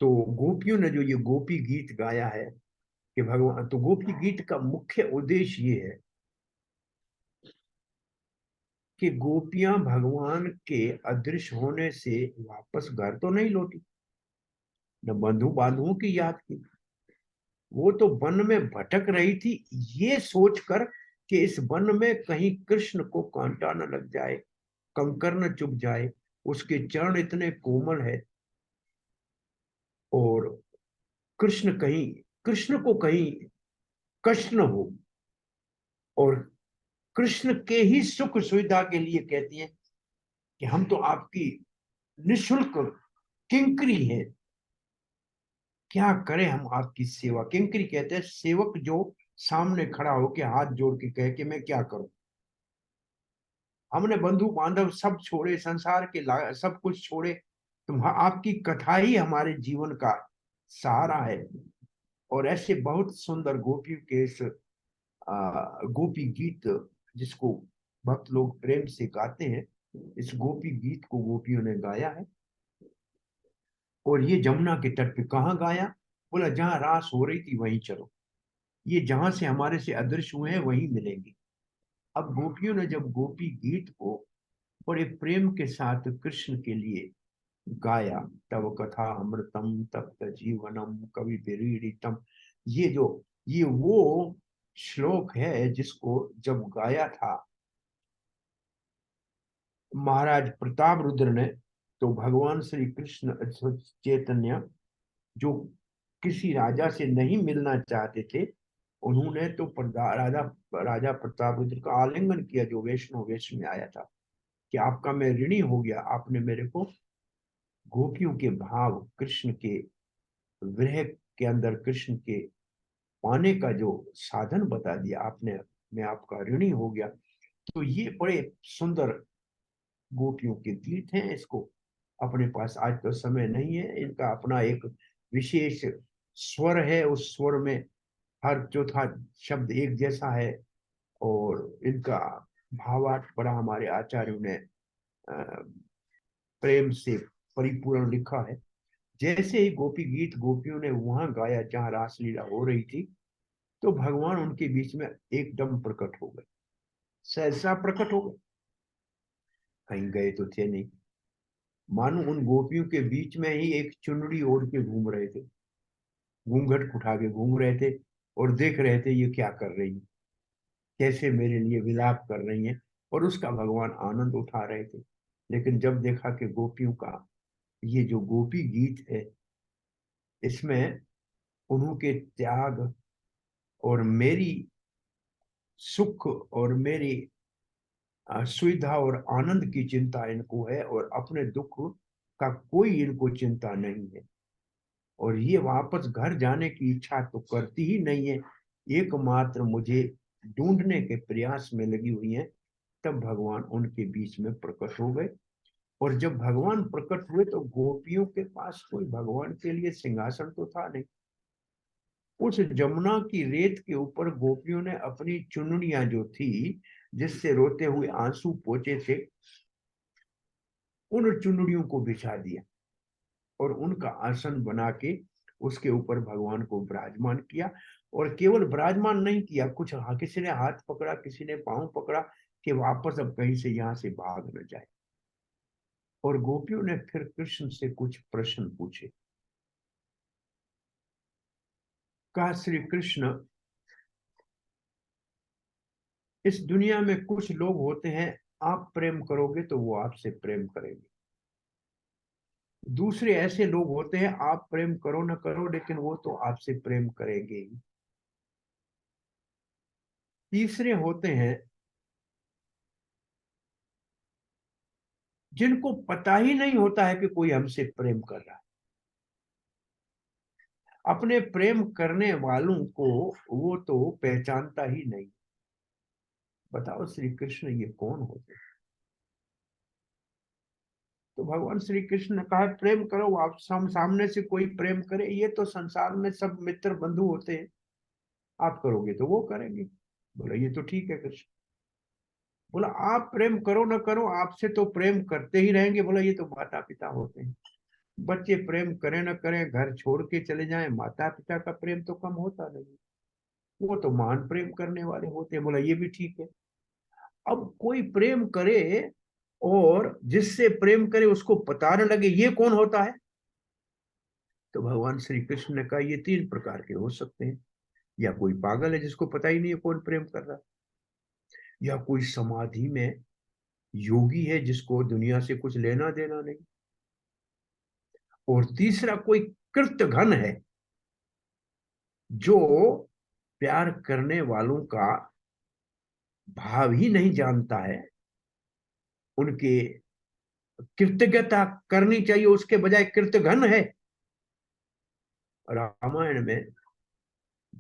Speaker 2: तो गोपियों ने जो ये गोपी गीत गाया है कि भगवान, तो गोपी गीत का मुख्य उद्देश्य ये है कि गोपियां भगवान के अदृश्य होने से वापस घर तो नहीं लौटी, न बंधु बांधुओं की याद की, वो तो वन में भटक रही थी ये सोचकर कि इस वन में कहीं कृष्ण को कांटा न लग जाए, कंकर न चुभ जाए, उसके चरण इतने कोमल है, और कृष्ण को कहीं कष्ट न हो, और कृष्ण के ही सुख सुविधा के लिए कहती है कि हम तो आपकी निशुल्क किंकरी है, क्या करें हम आपकी सेवा। किंकरी कहते हैं सेवक जो सामने खड़ा होकर हाथ जोड़ के कहे कि मैं क्या करूं, हमने बंधु बांधव सब छोड़े, संसार के सब कुछ छोड़े, तुम आपकी कथा ही हमारे जीवन का सहारा है। और ऐसे बहुत सुंदर गोपियों के इस गोपी गीत जिसको भक्त लोग प्रेम से गाते हैं, इस गोपी गीत को गोपियों ने गाया है। और ये जमुना के तट पे कहाँ गाया, बोला जहां रास हो रही थी वहीं चलो, ये जहां से हमारे से अदृश्य हुए हैं वहीं मिलेंगे। अब गोपियों ने जब गोपी गीत को बड़े प्रेम के साथ कृष्ण के लिए गाया, तब कथा अमृतम तप्त जीवनम कवि विरीडितम, ये वो श्लोक है जिसको जब गाया था महाराज प्रताप रुद्र ने, तो भगवान श्री कृष्ण चैतन्य जो किसी राजा से नहीं मिलना चाहते थे, उन्होंने तो राजा राजा प्रताप रुद्र का आलिंगन किया जो वैष्णव वेश में आया था कि आपका मैं ऋणी हो गया, आपने मेरे को गोपियों के भाव, कृष्ण के विरह के अंदर कृष्ण के पाने का जो साधन बता दिया आपने, मैं आपका ऋणी हो गया। तो ये बड़े सुंदर गोपियों के गीत हैं। इसको अपने पास आज तो समय नहीं है, इनका अपना एक विशेष स्वर है, उस स्वर में हर चौथा शब्द एक जैसा है, और इनका भावार्थ बड़ा हमारे आचार्यों ने प्रेम से परिपूर्ण लिखा है। जैसे ही गोपी गीत गोपियों ने वहां गाया जहां रासलीला हो रही थी, तो भगवान उनके बीच में एकदम प्रकट हो गए, सहसा प्रकट हो गए, कहीं गए तो थे नहीं, मानो उन गोपियों के बीच में ही एक चुनरी ओढ़ के घूम रहे थे, घूंघट उठा के घूम रहे थे, और देख रहे थे ये क्या कर रही है, कैसे मेरे लिए विलाप कर रही हैं, और उसका भगवान आनंद उठा रहे थे। लेकिन जब देखा कि गोपियों का ये जो गोपी गीत है, इसमें उन्होंने त्याग और मेरी सुख और मेरी सुविधा और आनंद की चिंता इनको है, और अपने दुख का कोई इनको चिंता नहीं है, और ये वापस घर जाने की इच्छा तो करती ही नहीं है, एकमात्र मुझे ढूंढने के प्रयास में लगी हुई है। तब भगवान उनके बीच में प्रकट हो गए। और जब भगवान प्रकट हुए तो गोपियों के पास कोई भगवान के लिए सिंहासन तो था नहीं, उस जमुना की रेत के ऊपर गोपियों ने अपनी चुनरियां जो थी जिससे रोते हुए आंसू पोंछे थे, उन चुनरियों को बिछा दिया और उनका आसन बना के उसके ऊपर भगवान को विराजमान किया। और केवल विराजमान नहीं किया, कुछ किसी ने हाथ पकड़ा, किसी ने पांव पकड़ा कि वापस अब कहीं से यहां से भाग न जाए। और गोपियों ने फिर कृष्ण से कुछ प्रश्न पूछे। कहा श्री कृष्ण, इस दुनिया में कुछ लोग होते हैं, आप प्रेम करोगे तो वो आपसे प्रेम करेंगे, दूसरे ऐसे लोग होते हैं आप प्रेम करो ना करो लेकिन वो तो आपसे प्रेम करेंगे ही, तीसरे होते हैं जिनको पता ही नहीं होता है कि कोई हमसे प्रेम कर रहा है, अपने प्रेम करने वालों को वो तो पहचानता ही नहीं। बताओ श्री कृष्ण ये कौन होते हैं? तो भगवान श्री कृष्ण ने कहा प्रेम करो, आप सामने से कोई प्रेम करे, ये तो संसार में सब मित्र बंधु होते हैं, आप करोगे तो वो करेंगे। बोला ये तो ठीक है कृष्ण। बोला आप प्रेम करो ना करो, आपसे तो प्रेम करते ही रहेंगे। बोला ये तो माता पिता होते हैं, बच्चे प्रेम करें ना करें, घर छोड़ के चले जाएं, माता पिता का प्रेम तो कम होता नहीं, वो तो महान प्रेम करने वाले होते हैं। बोला ये भी ठीक है। अब कोई प्रेम करे और जिससे प्रेम करे उसको पता न लगे, ये कौन होता है? तो भगवान श्री कृष्ण ने कहा ये 3 प्रकार के हो सकते हैं। या कोई पागल है जिसको पता ही नहीं है कौन प्रेम कर रहा है, या कोई समाधि में योगी है जिसको दुनिया से कुछ लेना देना नहीं, और तीसरा कोई कृतघ्न है जो प्यार करने वालों का भाव ही नहीं जानता है, उनके कृतज्ञता करनी चाहिए उसके बजाय कृतघ्न है। रामायण में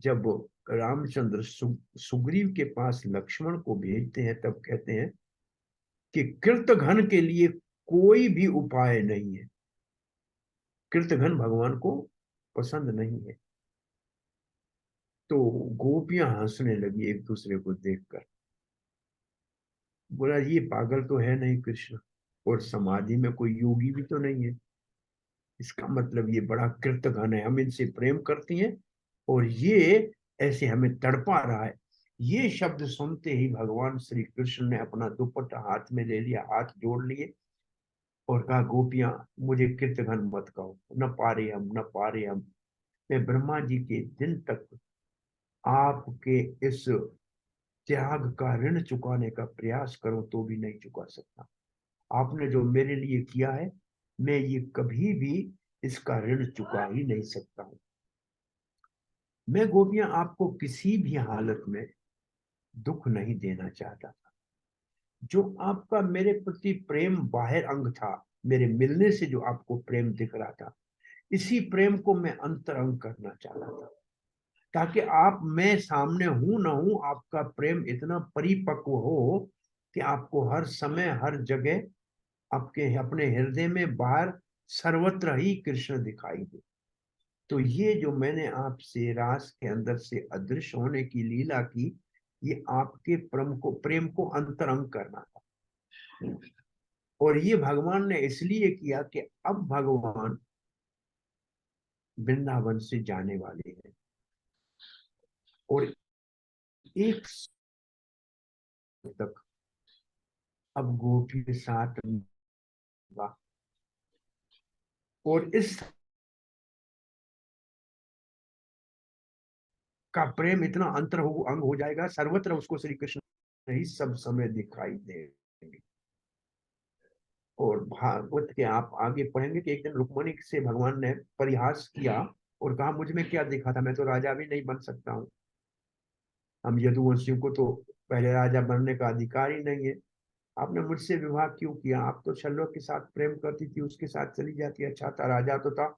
Speaker 2: जब रामचंद्र सुग्रीव के पास लक्ष्मण को भेजते हैं तब कहते हैं कि कृतघ्न के लिए कोई भी उपाय नहीं है, कृतघ्न भगवान को पसंद नहीं है। तो गोपियां हंसने लगी एक दूसरे को देखकर। बोला ये पागल तो है नहीं कृष्ण, और समाधि में कोई योगी भी तो नहीं है, इसका मतलब ये बड़ा कृतघ्न है, हम इनसे प्रेम करती हैं और ये ऐसे हमें तड़पा रहा है। ये शब्द सुनते ही भगवान श्री कृष्ण ने अपना दुपट्टा हाथ में ले लिया, हाथ जोड़ लिए और कहा गोपियां मुझे कृतघ्न मत कहो, न पारे हम, न पारे हम। मैं ब्रह्मा जी के दिन तक आपके इस त्याग का ऋण चुकाने का प्रयास करूं तो भी नहीं चुका सकता। आपने जो मेरे लिए किया है मैं ये कभी भी इसका ऋण चुका ही नहीं सकता हूं। मैं गोपियां आपको किसी भी हालत में दुख नहीं देना चाहता था। जो आपका मेरे प्रति प्रेम बाहर अंग था, मेरे मिलने से जो आपको प्रेम दिख रहा था, इसी प्रेम को मैं अंतरंग करना चाहता था, ताकि आप मैं सामने हूं ना हूं आपका प्रेम इतना परिपक्व हो कि आपको हर समय हर जगह आपके अपने हृदय में बाहर सर्वत्र ही कृष्ण दिखाई दे। तो ये जो मैंने आपसे रास के अंदर से अदृश्य होने की लीला की, ये आपके प्रेम को अंतरंग करना था। और ये भगवान ने इसलिए किया कि अब भगवान वृंदावन से जाने वाले हैं और एक तक अब गोपी के साथ होगा। और इस का प्रेम इतना अंतर हो अंग हो जाएगा, सर्वत्र उसको श्री कृष्ण ही सब समय दिखाई देंगे। और भागवत के आप आगे पढ़ेंगे कि एक दिन रुक्मणी से भगवान ने परिहास किया और कहा मुझ में क्या दिखा था, मैं तो राजा भी नहीं बन सकता हूँ, हम यदुवंशियों को तो पहले राजा बनने का अधिकार ही नहीं है, आपने मुझसे विवाह क्यों किया? आप तो शल्य के साथ प्रेम करती थी, उसके साथ चली जाती, अच्छा था, राजा तो था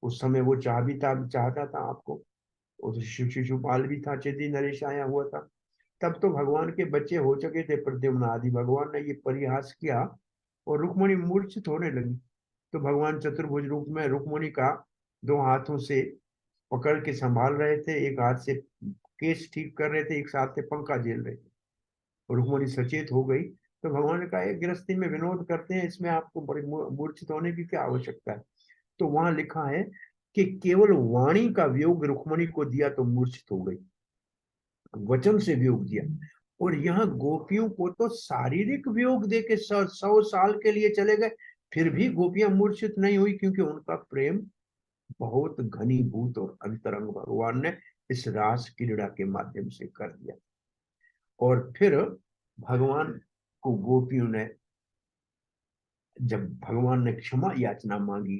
Speaker 2: उस समय, वो चाहता था आपको, और शिशुपाल भी था, चेदी नरेश आया हुआ था, तब तो भगवान के बच्चे हो चुके थे प्रद्युम्न आदि। भगवान ने ये परिहास किया और रुक्मणी मूर्छित होने लगी। तो भगवान चतुर्भुज रूप में रुक्मणी का 2 हाथों से पकड़ के संभाल रहे थे, एक हाथ से केस ठीक कर रहे थे, एक हाथ से पंखा झेल रहे थे। और रुक्मणी सचेत हो गई तो भगवान ने कहा गृहस्थी में विनोद करते हैं, इसमें आपको बड़ी मूर्छित होने की क्या आवश्यकता है? तो वहां लिखा है कि केवल वाणी का वियोग रुक्मणी को दिया तो मूर्छित हो गई, वचन से वियोग दिया। और यहाँ गोपियों को तो शारीरिक वियोग दे के 100 साल के लिए चले गए, फिर भी गोपियां मूर्छित नहीं हुई, क्योंकि उनका प्रेम बहुत घनीभूत और अंतरंग भगवान ने इस रास क्रीड़ा के माध्यम से कर दिया। और फिर भगवान को गोपियों ने, जब भगवान ने क्षमा याचना मांगी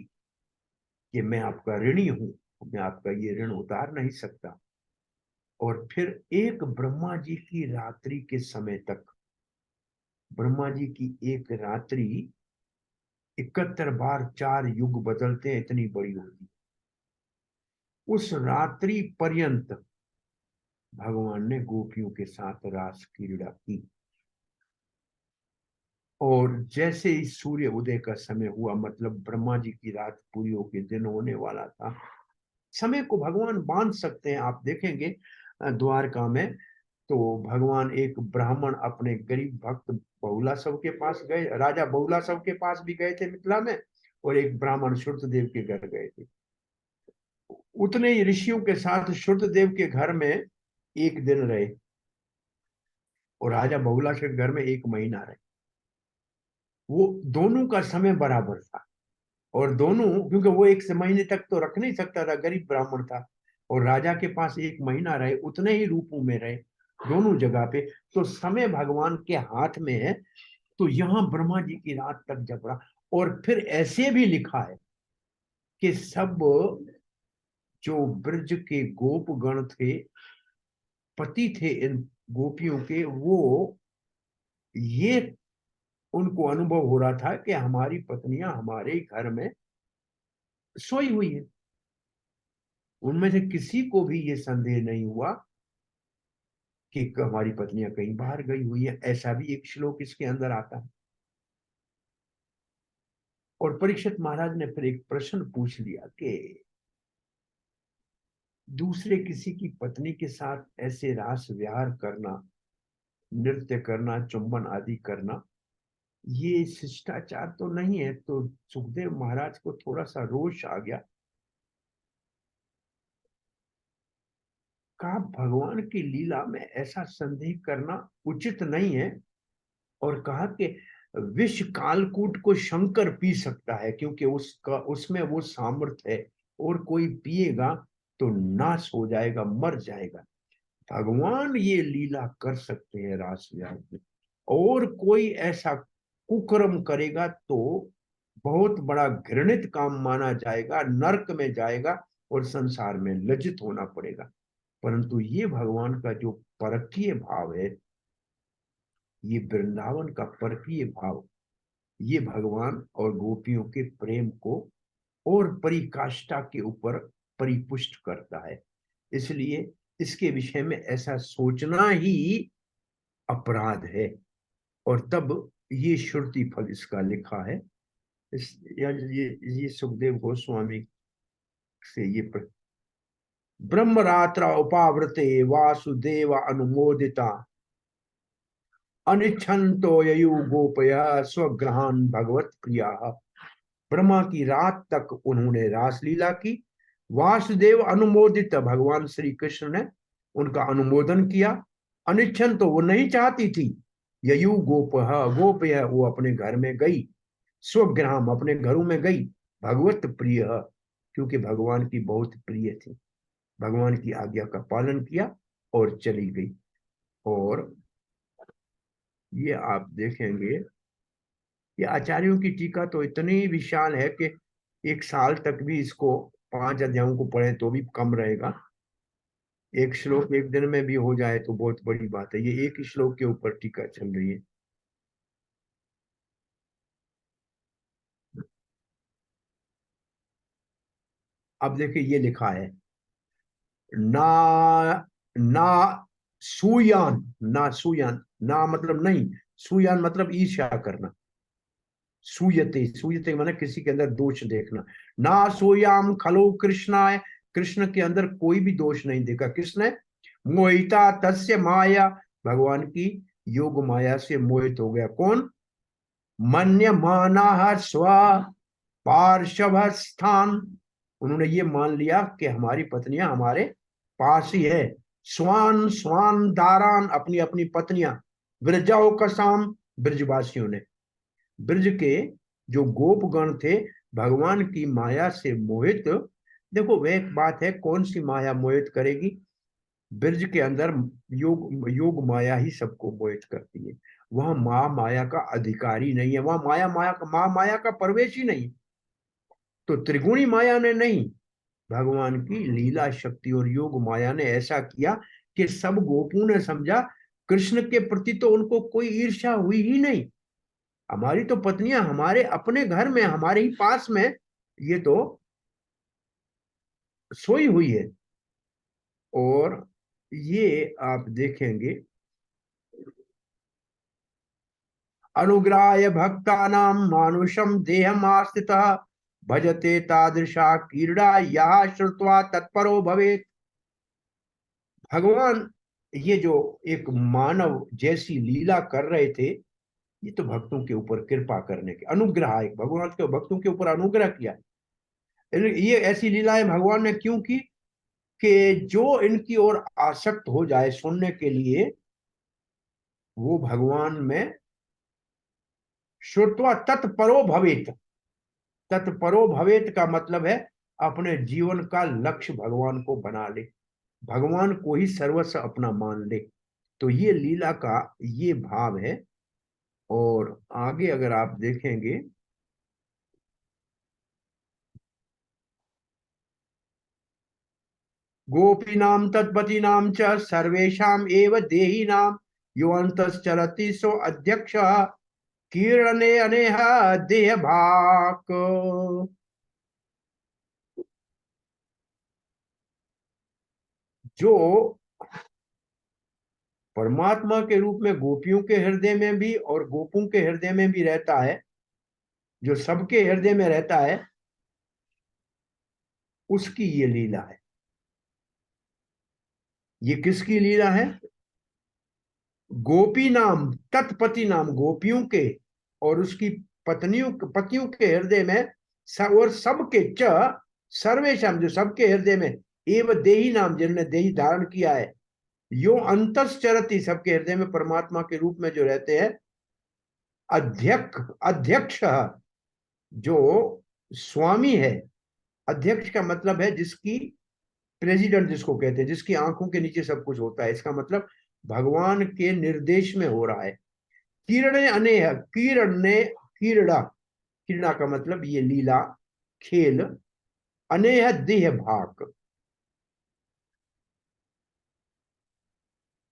Speaker 2: कि मैं आपका ऋणी हूं, मैं आपका ये ऋण उतार नहीं सकता, और फिर एक ब्रह्मा जी की रात्रि के समय तक, ब्रह्मा जी की एक रात्रि 71 बार 4 युग बदलते हैं, इतनी बड़ी होती। उस रात्रि पर्यंत भगवान ने गोपियों के साथ रास क्रीड़ा की। और जैसे ही सूर्य उदय का समय हुआ, मतलब ब्रह्मा जी की रात पूरी होकर दिन होने वाला था। समय को भगवान बांध सकते हैं। आप देखेंगे द्वारका में तो भगवान एक ब्राह्मण अपने गरीब भक्त बहुलाशव के पास गए, राजा बहुलाशव के पास भी गए थे मिथिला में, और एक ब्राह्मण शुद्धदेव के घर गए थे। उतने ही ऋषियों के साथ शुद्धदेव के घर में एक दिन रहे और राजा बहुलाशव के घर में एक महीना रहे। वो दोनों का समय बराबर था, और दोनों, क्योंकि वो एक से महीने तक तो रख नहीं सकता था, गरीब ब्राह्मण था, और राजा के पास एक महीना रहे, उतने ही रूपों में रहे दोनों जगह पे। तो समय भगवान के हाथ में है। तो यहां ब्रह्मा जी की रात तक जब रहा, और फिर ऐसे भी लिखा है कि सब जो ब्रज के गोप गण थे, पति थे इन गोपियों के, वो ये उनको अनुभव हो रहा था कि हमारी पत्नियां हमारे घर में सोई हुई है। उनमें से किसी को भी ये संदेह नहीं हुआ कि हमारी पत्नियां कहीं बाहर गई हुई है। ऐसा भी एक श्लोक इसके अंदर आता है। और परीक्षित महाराज ने फिर एक प्रश्न पूछ लिया कि दूसरे किसी की पत्नी के साथ ऐसे रास विहार करना, नृत्य करना, चुंबन आदि करना, ये शिष्टाचार तो नहीं है। तो सुखदेव महाराज को थोड़ा सा रोष आ गया। कहा भगवान की लीला में ऐसा संदेह करना उचित नहीं है। और कहा कि विष कालकूट को शंकर पी सकता है, क्योंकि उसका उसमें वो सामर्थ्य है, और कोई पिएगा तो नाश हो जाएगा, मर जाएगा। भगवान ये लीला कर सकते हैं रास विहार में, और कोई ऐसा कुकर्म करेगा तो बहुत बड़ा घृणित काम माना जाएगा, नरक में जाएगा और संसार में लज्जित होना पड़ेगा। परंतु ये भगवान का जो परकीय भाव है, ये वृंदावन का परकीय भाव, ये भगवान और गोपियों के प्रेम को और परिकाष्ठा के ऊपर परिपुष्ट करता है। इसलिए इसके विषय में ऐसा सोचना ही अपराध है। और तब ये श्रुति फल इसका लिखा है। ये सुखदेव गोस्वामी से ये ब्रह्मरात्र उपावृते वासुदेव अनुमोदिता अनिच्छन्तो ययु गोपय स्वग्रहान भगवत प्रिया। ब्रह्मा की रात तक उन्होंने रासलीला की। वासुदेव अनुमोदित, भगवान श्री कृष्ण ने उनका अनुमोदन किया। अनिच्छन, तो वो नहीं चाहती थी। ययु गोपह, गोप है वो अपने घर में गई। स्वग्राम, अपने घरों में गई। भगवत प्रिय, क्योंकि भगवान की बहुत प्रिय थी। भगवान की आज्ञा का पालन किया और चली गई। और ये आप देखेंगे कि आचार्यों की टीका तो इतनी विशाल है कि एक साल तक भी इसको 5 अध्यायों को पढ़े तो भी कम रहेगा। एक श्लोक एक दिन में भी हो जाए तो बहुत बड़ी बात है। ये एक ही श्लोक के ऊपर टीका चल रही है। अब देखिए ये लिखा है, ना ना सूयान, ना सूयान, ना मतलब नहीं, सूयान मतलब ईर्ष्या करना। सूयते, सूयते माने किसी के अंदर दोष देखना। ना सोयाम खलो कृष्णाय, कृष्ण के अंदर कोई भी दोष नहीं देखा। किसने? मोहिता तस्य माया, भगवान की योग माया से मोहित हो गया। कौन? मन्य माना स्व पार्श्व स्थान, उन्होंने ये मान लिया कि हमारी पत्नियां हमारे पास ही है। स्वान स्वान दारान, अपनी अपनी पत्नियां। ब्रजाओ कसाम, ब्रजवासियों ने, ब्रज के जो गोपगण थे भगवान की माया से मोहित। देखो वह एक बात है, कौन सी माया मोहित करेगी? ब्रज के अंदर योग योग माया ही सबको मोहित करती है। वहां माँ माया का अधिकारी नहीं है, वहां माँ माया का प्रवेश ही नहीं। तो त्रिगुणी माया ने नहीं, भगवान की लीला शक्ति और योग माया ने ऐसा किया कि सब गोपों ने समझा कृष्ण के प्रति तो उनको कोई ईर्ष्या हुई ही नहीं। हमारी तो पत्नियां हमारे अपने घर में, हमारे ही पास में, ये तो सोई हुई है। और ये आप देखेंगे अनुग्राय भक्तानां मानुषम देहमास्थितः भजते तादृशा क्रीड़ा यह श्रुत्वा तत्परो भवेत्। भगवान ये जो एक मानव जैसी लीला कर रहे थे, ये तो भक्तों के ऊपर कृपा करने के अनुग्रह, एक भगवान के भक्तों के ऊपर अनुग्रह किया। ये ऐसी लीलाएं भगवान ने क्यों की कि जो इनकी ओर आसक्त हो जाए सुनने के लिए, वो भगवान में श्रुत्वा तत्परो भवेत। तत्परो भवेत का मतलब है अपने जीवन का लक्ष्य भगवान को बना ले, भगवान को ही सर्वस्व अपना मान ले। तो ये लीला का ये भाव है। और आगे अगर आप देखेंगे, गोपीनाम तत्पतीनाम च सर्वेषाम एव देहिनाम यो अंतश्चरति सो अध्यक्ष कीर्णने अनेह देह भाक। जो परमात्मा के रूप में गोपियों के हृदय में भी और गोपों के हृदय में भी रहता है, जो सबके हृदय में रहता है, उसकी ये लीला है। ये किसकी लीला है? गोपी नाम तत्पति नाम, गोपियों के और उसकी पतियों के हृदय में और सबके च सर्वेशम, जो सबके हृदय में, एव देही नाम, जिन्होंने देही धारण किया है, यो अंतश्चरति, सबके हृदय में परमात्मा के रूप में जो रहते हैं, अध्यक्ष, जो स्वामी है। अध्यक्ष का मतलब है जिसकी, प्रेसिडेंट जिसको कहते हैं, जिसकी आंखों के नीचे सब कुछ होता है। इसका मतलब भगवान के निर्देश में हो रहा है। किरणे अनेह, क्रीड़ा, क्रीड़ा का मतलब ये लीला, खेल। अनेह देह भाक,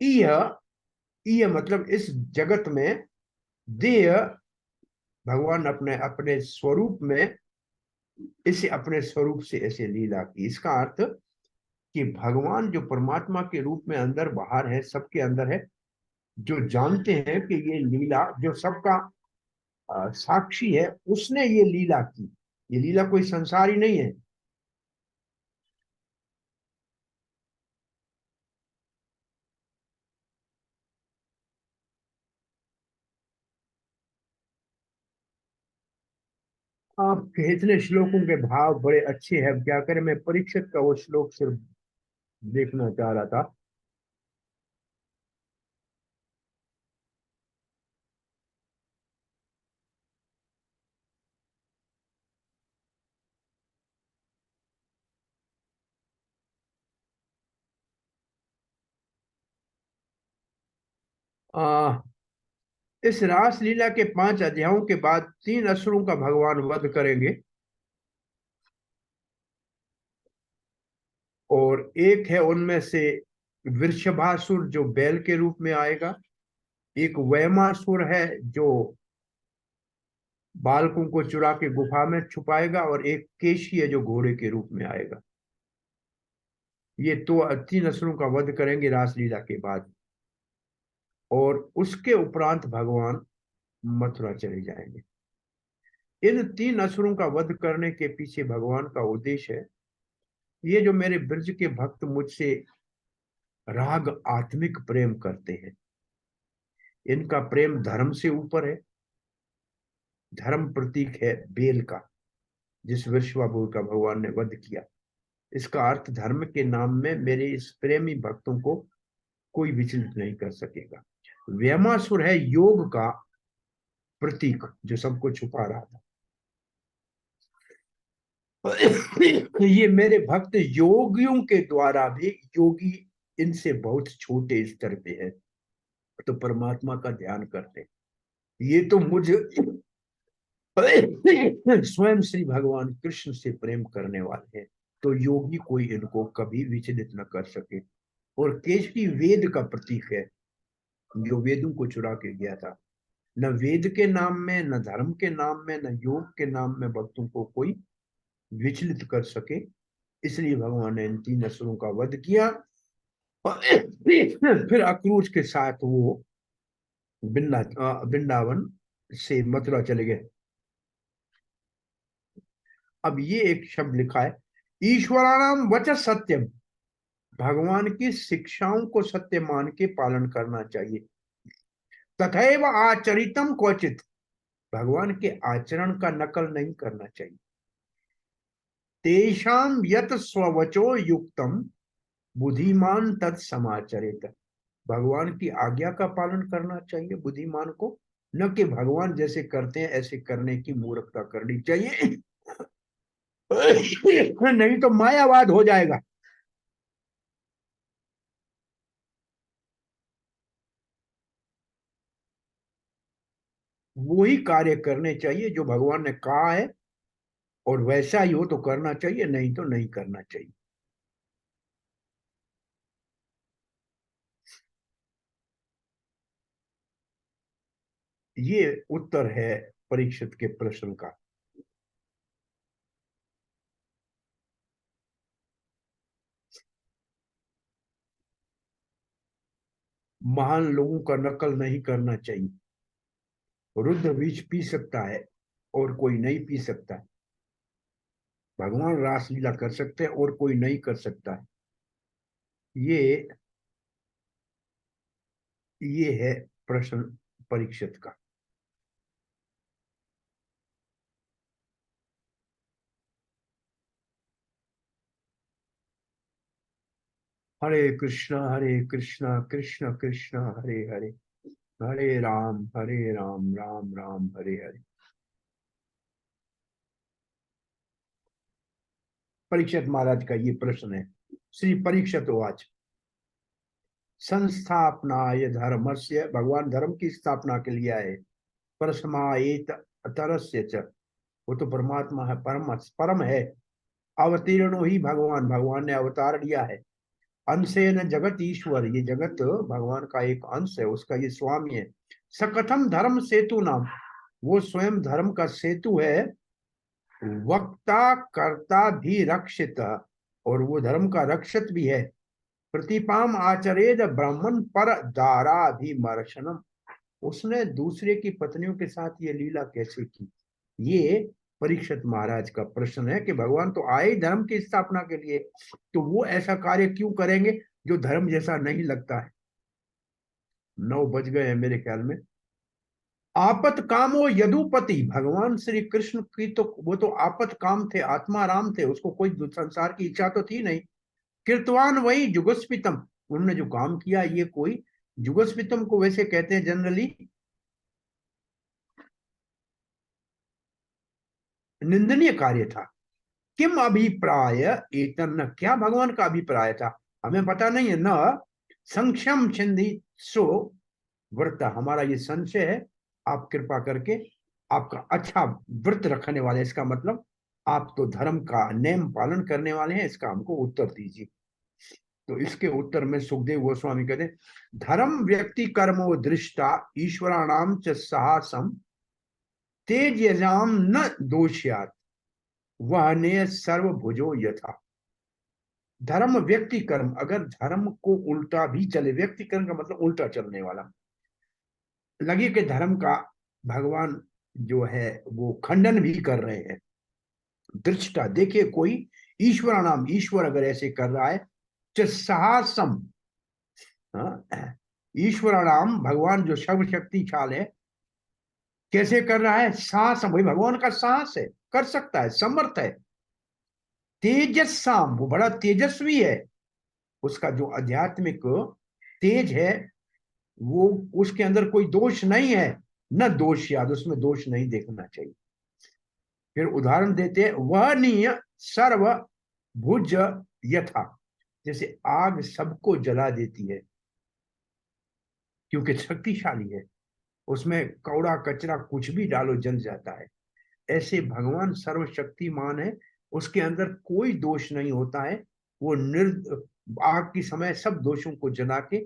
Speaker 2: यह मतलब इस जगत में देह, भगवान अपने अपने स्वरूप में इसे अपने स्वरूप से ऐसे लीला की। इसका अर्थ कि भगवान जो परमात्मा के रूप में अंदर बाहर है, सबके अंदर है, जो जानते हैं कि ये लीला जो सबका साक्षी है, उसने ये लीला की। ये लीला कोई संसारी नहीं है। आपके इतने श्लोकों के भाव बड़े अच्छे हैं, अब क्या करें, मैं परीक्षित का वो श्लोक सिर्फ देखना चाह रहा था। आ, इस रास लीला के 5 अध्यायों के बाद 3 असुरों का भगवान वध करेंगे। और एक है उनमें से वृषभासुर, जो बैल के रूप में आएगा। एक वैमासुर है, जो बालकों को चुरा के गुफा में छुपाएगा। और एक केशी है, जो घोड़े के रूप में आएगा। ये तो 3 असुरों का वध करेंगे रासलीला के बाद। और उसके उपरांत भगवान मथुरा चले जाएंगे। इन 3 असुरों का वध करने के पीछे भगवान का उद्देश्य है, ये जो मेरे ब्रज के भक्त मुझसे राग आत्मिक प्रेम करते हैं, इनका प्रेम धर्म से ऊपर है। धर्म प्रतीक है बेल का, जिस वृषभासुर का भगवान ने वध किया। इसका अर्थ, धर्म के नाम में मेरे इस प्रेमी भक्तों को कोई विचलित नहीं कर सकेगा। व्योमासुर है योग का प्रतीक, जो सबको छुपा रहा था। ये मेरे भक्त योगियों के द्वारा भी, योगी इनसे बहुत छोटे स्तर पे है, तो परमात्मा का ध्यान करते, ये तो मुझे स्वयं श्री भगवान कृष्ण से प्रेम करने वाले हैं। तो योगी कोई इनको कभी विचलित न कर सके। और केशरी वेद का प्रतीक है, जो वेदों को चुरा के गया था। न वेद के नाम में, न धर्म के नाम में, न योग के नाम में भक्तों को कोई विचलित कर सके। इसलिए भगवान ने इन 3 असुरों का वध किया। फिर अक्रूर के साथ वो वृंदावन से मथुरा चले गए। अब ये एक शब्द लिखा है, ईश्वराणाम वच सत्यम, भगवान की शिक्षाओं को सत्य मान के पालन करना चाहिए। तथैव आचरितम क्वचित, भगवान के आचरण का नकल नहीं करना चाहिए। तेषाम यत स्ववचो युक्तम बुद्धिमान तत् समाचरित, भगवान की आज्ञा का पालन करना चाहिए बुद्धिमान को, न कि भगवान जैसे करते हैं ऐसे करने की मूर्खता करनी चाहिए। नहीं तो मायावाद हो जाएगा। वही कार्य करने चाहिए जो भगवान ने कहा है, और वैसा ही हो तो करना चाहिए, नहीं तो नहीं करना चाहिए। ये उत्तर है परीक्षित के प्रश्न का। महान लोगों का नकल नहीं करना चाहिए। रुद्र बीज पी सकता है और कोई नहीं पी सकता है। भगवान रासलीला कर सकते हैं और कोई नहीं कर सकता है। ये ये है प्रश्न परीक्षित का। हरे कृष्णा कृष्ण कृष्ण हरे हरे, हरे राम राम राम हरे हरे। परीक्षित महाराज का ये प्रश्न है। श्री परीक्षित उवाच, संस्थापनाय धर्मस्य, भगवान धर्म की स्थापना के लिए आए। परस्माएत अतरस्य च, वो तो परमात्मा है, परम है। अवतीर्णो ही भगवान, भगवान ने अवतार लिया है। अंशेन जगत ईश्वर, ये जगत भगवान का एक अंश है, उसका ये स्वामी है। सकथम धर्म सेतु नाम, वो स्वयं धर्म का सेतु है। वक्ता कर्ता भी रक्षित, और वो धर्म का रक्षक भी है। प्रतिपाम आचरेद ब्राह्मण पर दारा भी मर्शनम, उसने दूसरे की पत्नियों के साथ ये लीला कैसे की। ये परीक्षित महाराज का प्रश्न है कि भगवान तो आए धर्म की स्थापना के लिए, तो वो ऐसा कार्य क्यों करेंगे जो धर्म जैसा नहीं लगता है। 9 बज गए हैं मेरे ख्याल में। आपत कामो यदुपति, भगवान श्री कृष्ण की तो वो तो आपत काम थे, आत्मा राम थे, उसको कोई संसार की इच्छा तो थी नहीं। कृतवान वही जुगस्पितम, उन्होंने जो काम किया ये कोई, जुगस्पितम को वैसे कहते हैं जनरली निंदनीय कार्य था। किम अभिप्राय एतन, क्या भगवान का अभिप्राय था हमें पता नहीं है। न संक्षम छिंदी सो व्रत, हमारा ये संशय है। आप कृपा करके आपका अच्छा व्रत रखने वाले, इसका मतलब आप तो धर्म का नियम पालन करने वाले हैं, इसका हमको उत्तर दीजिए। तो इसके उत्तर में सुखदेव गोस्वामी कहते हैं, धर्म व्यक्ति कर्मो दृष्टा ईश्वराणाम च साहसम तेजयाम न दोष्यात वह ने सर्वभुजो यथा। धर्म व्यक्ति कर्म, अगर धर्म को उल्टा भी चले, व्यक्ति कर्म का मतलब उल्टा चलने वाला, लगे कि धर्म का भगवान जो है वो खंडन भी कर रहे हैं। दृष्टा, देखिए कोई ईश्वर नाम, ईश्वर अगर ऐसे कर रहा है, साहसम, ईश्वर नाम भगवान जो सर्वशक्तिशाल है, कैसे कर रहा है, साहस, भाई भगवान का साहस है, कर सकता है, समर्थ है। तेजस्साम, वो बड़ा तेजस्वी है, उसका जो आध्यात्मिक तेज है वो, उसके अंदर कोई दोष नहीं है। न दोष याद, उसमें दोष नहीं देखना चाहिए। फिर उदाहरण देते हैं, वह नीय सर्व भुज यथा, जैसे आग सबको जला देती है क्योंकि शक्तिशाली है, उसमें कौड़ा कचरा कुछ भी डालो जल जाता है। ऐसे भगवान सर्वशक्तिमान है, उसके अंदर कोई दोष नहीं होता है। वो आग के समय सब दोषों को जला के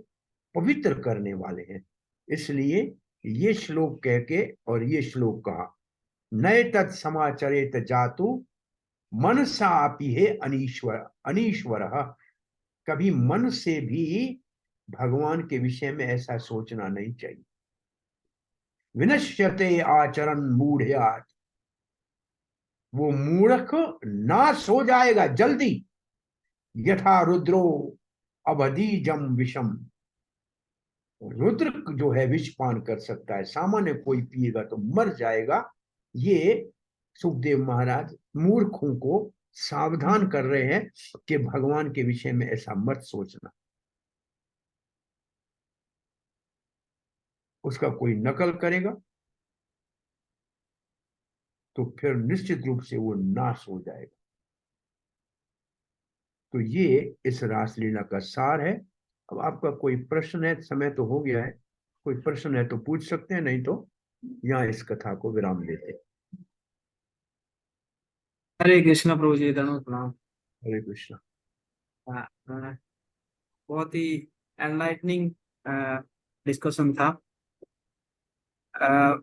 Speaker 2: पवित्र करने वाले हैं। इसलिए ये श्लोक कह के और ये श्लोक कहा, नए तत् समाचरेत जातु मनसा अपि है अनीश्वर, अनीश्वर, कभी मन से भी भगवान के विषय में ऐसा सोचना नहीं चाहिए। विनश्यते आचरण मूढ़यात्, वो मूर्ख नाश हो जाएगा जल्दी। यथा रुद्रो अवधीजम विषम, रुद्र जो है विष पान कर सकता है, सामान्य कोई पिएगा तो मर जाएगा। ये सुखदेव महाराज मूर्खों को सावधान कर रहे हैं कि भगवान के विषय में ऐसा मत सोचना। उसका कोई नकल करेगा तो फिर निश्चित रूप से वो नाश हो जाएगा। तो ये इस रासलीला का सार है। अब आपका कोई प्रश्न है, समय तो हो गया है, कोई प्रश्न है तो पूछ सकते हैं, नहीं तो यहाँ इस कथा को विराम देते हैं।
Speaker 1: हरे कृष्ण प्रभु जी, धन्यवाद प्रणाम।
Speaker 2: हरे कृष्ण।
Speaker 1: हाँ, बहुत ही एनलाइटनिंग डिस्कशन था।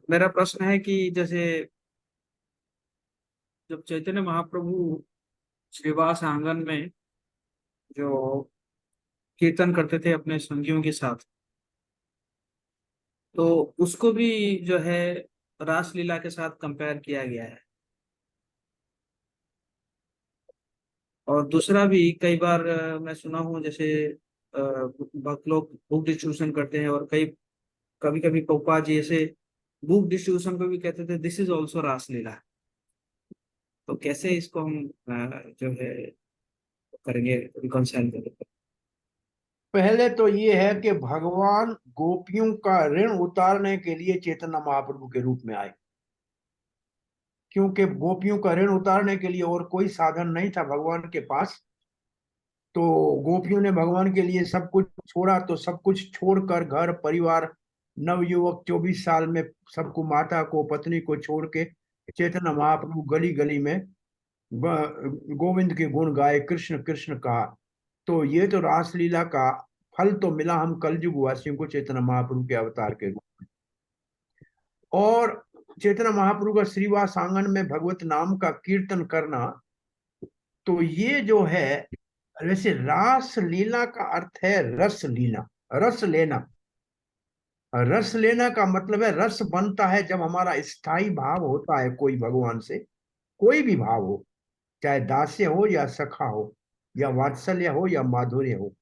Speaker 1: मेरा प्रश्न है कि जैसे जब चैतन्य महाप्रभु श्रीवास आंगन में जो कीर्तन करते थे अपने संगियों के साथ, तो उसको भी जो है रासलीला के साथ कंपेयर किया गया है। और दूसरा भी कई बार मैं सुना हूँ, जैसे भक्त लोग बुक डिस्ट्रीब्यूशन करते हैं, और कभी कभी पप्पा जी ऐसे बुक डिस्ट्रीब्यूशन को भी कहते थे दिस इज ऑल्सो रासलीला। तो कैसे इसको हम जो है करेंगे, रिकॉन्साइल करेंगे?
Speaker 2: पहले तो ये है कि भगवान गोपियों का ऋण उतारने के लिए चैतन्य महाप्रभु के रूप में आए, क्योंकि गोपियों का ऋण उतारने के लिए और कोई साधन नहीं था भगवान के पास। तो गोपियों ने भगवान के लिए सब कुछ छोड़ा, तो सब कुछ छोड़कर घर परिवार, नवयुवक 24 साल में सबको, माता को पत्नी को छोड़ के चैतन्य महाप्रभु गली गली में गोविंद के गुण गाए, कृष्ण कृष्ण कहा। तो ये तो रासलीला का फल तो मिला हम कलयुग वासियों को चैतन्य महाप्रभु के अवतार के रूप में। और चैतन्य महाप्रभु का श्रीवास आंगन में भगवत नाम का कीर्तन करना, तो ये जो है, वैसे रास लीला का अर्थ है रस लीला, रस लेना। रस लेना का मतलब है रस बनता है जब हमारा स्थायी भाव होता है कोई भगवान से, कोई भी भाव हो, चाहे दास्य हो या सखा हो या वात्सल्य हो या माधुर्य हो,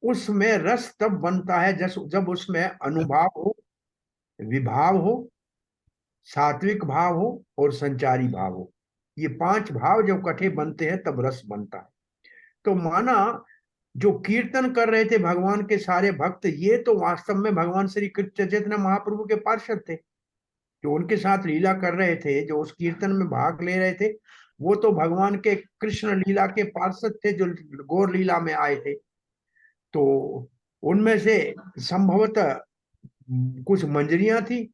Speaker 2: उसमें रस तब बनता है जब उसमें अनुभाव हो, विभाव हो, सात्विक भाव हो और संचारी भाव हो। ये 5 भाव जब इकट्ठे बनते हैं तब रस बनता है। तो माना जो कीर्तन कर रहे थे भगवान के सारे भक्त, ये तो वास्तव में भगवान श्री कृष्ण चैतन्य महाप्रभु के पार्षद थे, जो उनके साथ लीला कर रहे थे, जो उस कीर्तन में भाग ले रहे थे, वो तो भगवान के कृष्ण लीला के पार्षद थे जो गौर लीला में आए थे। तो उनमें से संभवतः कुछ मंजरियां थी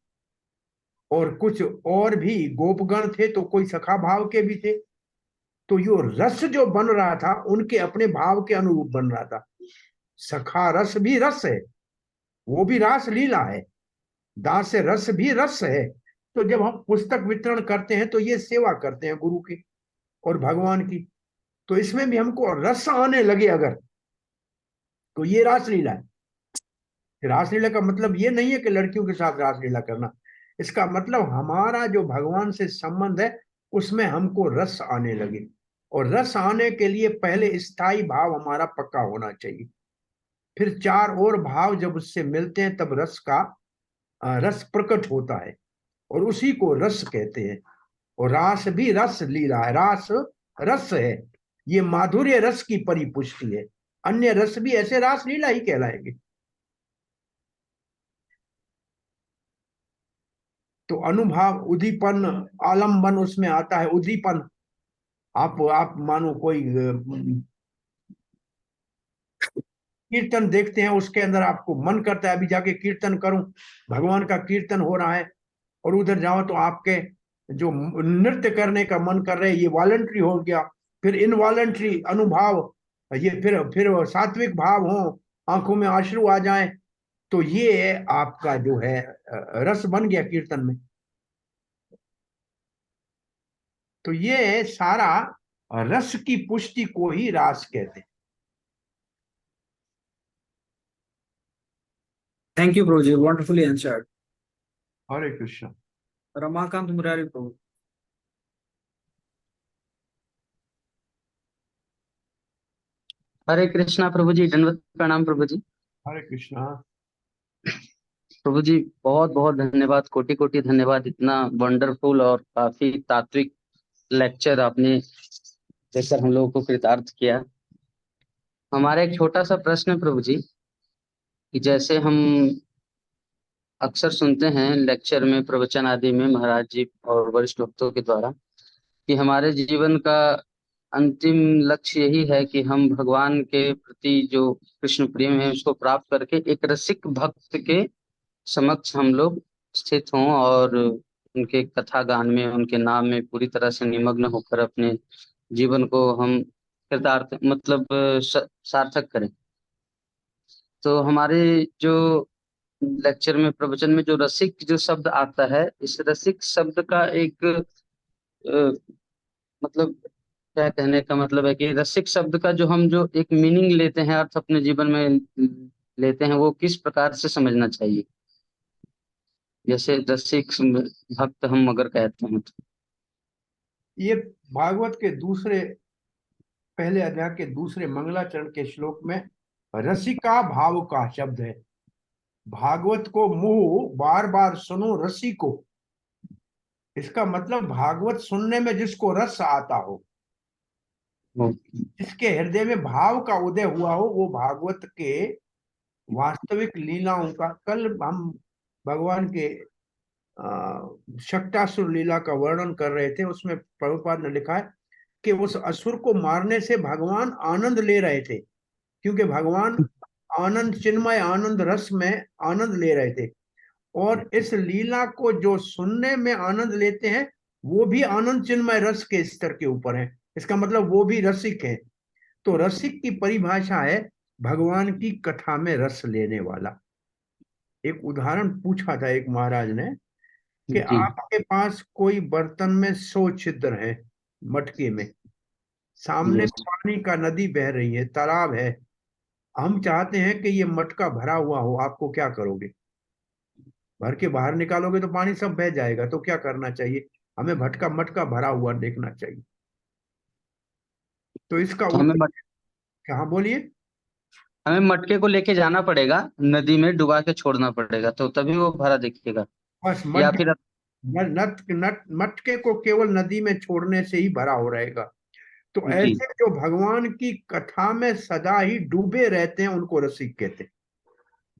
Speaker 2: और कुछ और भी गोपगण थे, तो कोई सखा भाव के भी थे। तो यो रस जो बन रहा था उनके अपने भाव के अनुरूप बन रहा था। सखा रस भी रस है, वो भी रास लीला है। दास रस भी रस है। तो जब हम पुस्तक वितरण करते हैं तो ये सेवा करते हैं गुरु की और भगवान की, तो इसमें भी हमको रस आने लगे अगर, तो ये रासलीला है। रासलीला का मतलब ये नहीं है कि लड़कियों के साथ रासलीला करना, इसका मतलब हमारा जो भगवान से संबंध है उसमें हमको रस आने लगे। और रस आने के लिए पहले स्थायी भाव हमारा पक्का होना चाहिए, फिर 4 और भाव जब उससे मिलते हैं तब रस प्रकट होता है, और उसी को रस कहते हैं। और रास भी रस लीला है, रास रस है, ये माधुर्य रस की परिपुष्टि है। अन्य रस भी ऐसे रास लीला ही कहलाएंगे। तो अनुभाव, उद्दीपन, आलंबन उसमें आता है। उद्दीपन, आप मानो कोई कीर्तन देखते हैं, उसके अंदर आपको मन करता है अभी जाके कीर्तन करूं, भगवान का कीर्तन हो रहा है, और उधर जाओ तो आपके जो नृत्य करने का मन कर रहे हैं, ये वॉलंटरी हो गया। फिर इनवॉलंटरी अनुभाव, ये फिर सात्विक भाव हो, आंखों में आंसू आ जाए, तो ये आपका जो है रस बन गया कीर्तन में। तो ये सारा रस की पुष्टि को ही रास कहते हैं।
Speaker 1: थैंक यू प्रभु जी, वंडरफुली आंसर्ड।
Speaker 2: हरे कृष्ण।
Speaker 1: रमाकांत मुरारी प्रभु।
Speaker 4: हरे कृष्णा प्रभु जी, दंडवत प्रणाम प्रभु जी।
Speaker 2: हरे कृष्णा।
Speaker 4: प्रभु जी बहुत बहुत धन्यवाद, कोटि कोटि धन्यवाद। इतना वंडरफुल और काफी तात्विक लेक्चर आपने देकर हम लोगों को कृतार्थ किया। हमारा एक छोटा सा प्रश्न है प्रभु जी, कि जैसे हम अक्सर सुनते हैं लेक्चर में, प्रवचन आदि में महाराज जी और वरिष्ठ भक्तों के द्वारा, कि हमारे जीवन का अंतिम लक्ष्य यही है कि हम भगवान के प्रति जो कृष्ण प्रेम है उसको प्राप्त करके एक रसिक भक्त के समक्ष हम लोग स्थित हों और उनके कथा गान में, उनके नाम में पूरी तरह से निमग्न होकर अपने जीवन को हम कृतार्थ मतलब सार्थक करें। तो हमारे जो लेक्चर में, प्रवचन में जो रसिक जो शब्द आता है, इस रसिक शब्द का एक मतलब क्या कहने का मतलब है कि रसिक शब्द का जो एक मीनिंग लेते हैं, अर्थ अपने जीवन में लेते हैं, वो किस प्रकार से समझना चाहिए? जैसे रसिक भक्त हम अगर कहते हैं तो
Speaker 2: ये भागवत के पहले अध्याय के दूसरे मंगलाचरण के श्लोक में रसिका भाव का शब्द है। भागवत को मुंह बार बार सुनो रसिको, इसका मतलब भागवत सुनने में जिसको रस आता हो, जिसके हृदय में भाव का उदय हुआ हो, वो भागवत के वास्तविक लीलाओं का, कल हम भगवान के शक्टासुर लीला का वर्णन कर रहे थे, उसमें प्रभुपाद ने लिखा है कि उस असुर को मारने से भगवान आनंद ले रहे थे, क्योंकि भगवान आनंद, चिन्मय आनंद रस में आनंद ले रहे थे। और इस लीला को जो सुनने में आनंद लेते हैं वो भी आनंद चिन्मय रस के स्तर के ऊपर है, इसका मतलब वो भी रसिक है। तो रसिक की परिभाषा है भगवान की कथा में रस लेने वाला। एक उदाहरण पूछा था एक महाराज ने कि
Speaker 4: जी
Speaker 2: आपके पास कोई बर्तन में 100 छिद्र है, मटके में, सामने
Speaker 4: यस
Speaker 2: पानी का नदी बह रही है, तालाब है, हम चाहते हैं कि ये मटका भरा हुआ हो, आपको क्या करोगे? भर के बाहर निकालोगे तो पानी सब बह जाएगा, तो क्या करना चाहिए? हमें मटका भरा हुआ देखना चाहिए। तो इसका
Speaker 4: तो
Speaker 2: उत्तर, हाँ बोलिए।
Speaker 4: हमें मटके को लेके जाना पड़ेगा, नदी में डुबा के छोड़ना पड़ेगा, तो तभी वो भरा दिखेगा।
Speaker 2: बस
Speaker 4: या फिर
Speaker 2: मटके को केवल नदी में छोड़ने से ही भरा हो रहेगा। तो
Speaker 4: जी,
Speaker 2: ऐसे जो भगवान की कथा में सदा ही डूबे रहते हैं उनको रसिक कहते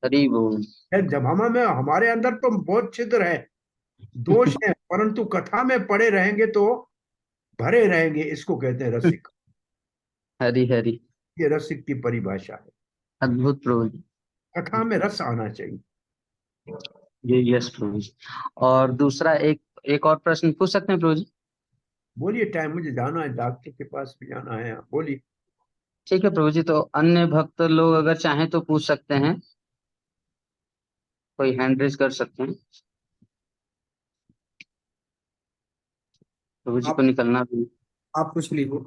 Speaker 4: हरि बोल।
Speaker 2: हैं। जब हमारे अंदर तो बहुत छिद्र है, दोष है, परंतु कथा में पड़े रहेंगे तो भरे रहेंगे, इसको कहते हैं रसिक।
Speaker 4: हरि हरि,
Speaker 2: ये रसिक की परिभाषा है।
Speaker 4: अद्भुत प्रभु जी।
Speaker 2: कथा में रस आना चाहिए।
Speaker 4: ये यस प्रभु जी। और दूसरा एक और प्रश्न पूछ सकते हैं प्रभु जी?
Speaker 2: बोलिए, टाइम मुझे जाना है, डॉक्टर के पास भी जाना है, बोलिए।
Speaker 4: ठीक है प्रभु जी, तो अन्य भक्त लोग अगर चाहें तो पूछ सकते हैं, कोई हैंड रेज कर सकते हैं। प्रभु जी को
Speaker 1: आप
Speaker 4: निकलना भी।
Speaker 1: आप पूछ लीजिए।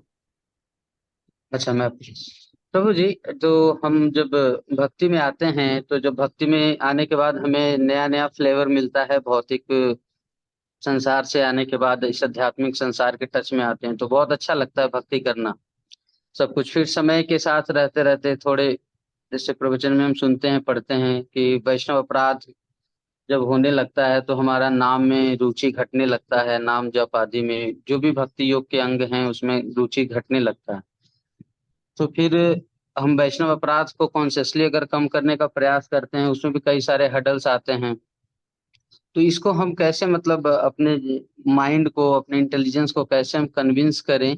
Speaker 4: अच्छा मैं प्रभु जी, तो हम जब भक्ति में आते हैं, तो जब भक्ति में आने के बाद हमें नया नया फ्लेवर मिलता है, भौतिक संसार से आने के बाद इस आध्यात्मिक संसार के टच में आते हैं तो बहुत अच्छा लगता है भक्ति करना, सब कुछ। फिर समय के साथ रहते रहते थोड़े, जैसे प्रवचन में हम सुनते हैं, पढ़ते हैं कि वैष्णव अपराध जब होने लगता है तो हमारा नाम में रुचि घटने लगता है, नाम जप आदि में जो भी भक्ति योग के अंग हैं उसमें रुचि घटने लगता है। तो फिर हम वैष्णव अपराध को कॉन्शियसली अगर कम करने का प्रयास करते हैं, उसमें भी कई सारे हडल्स आते हैं। तो इसको हम कैसे मतलब अपने माइंड को, अपने इंटेलिजेंस को कैसे हम कन्विंस करें?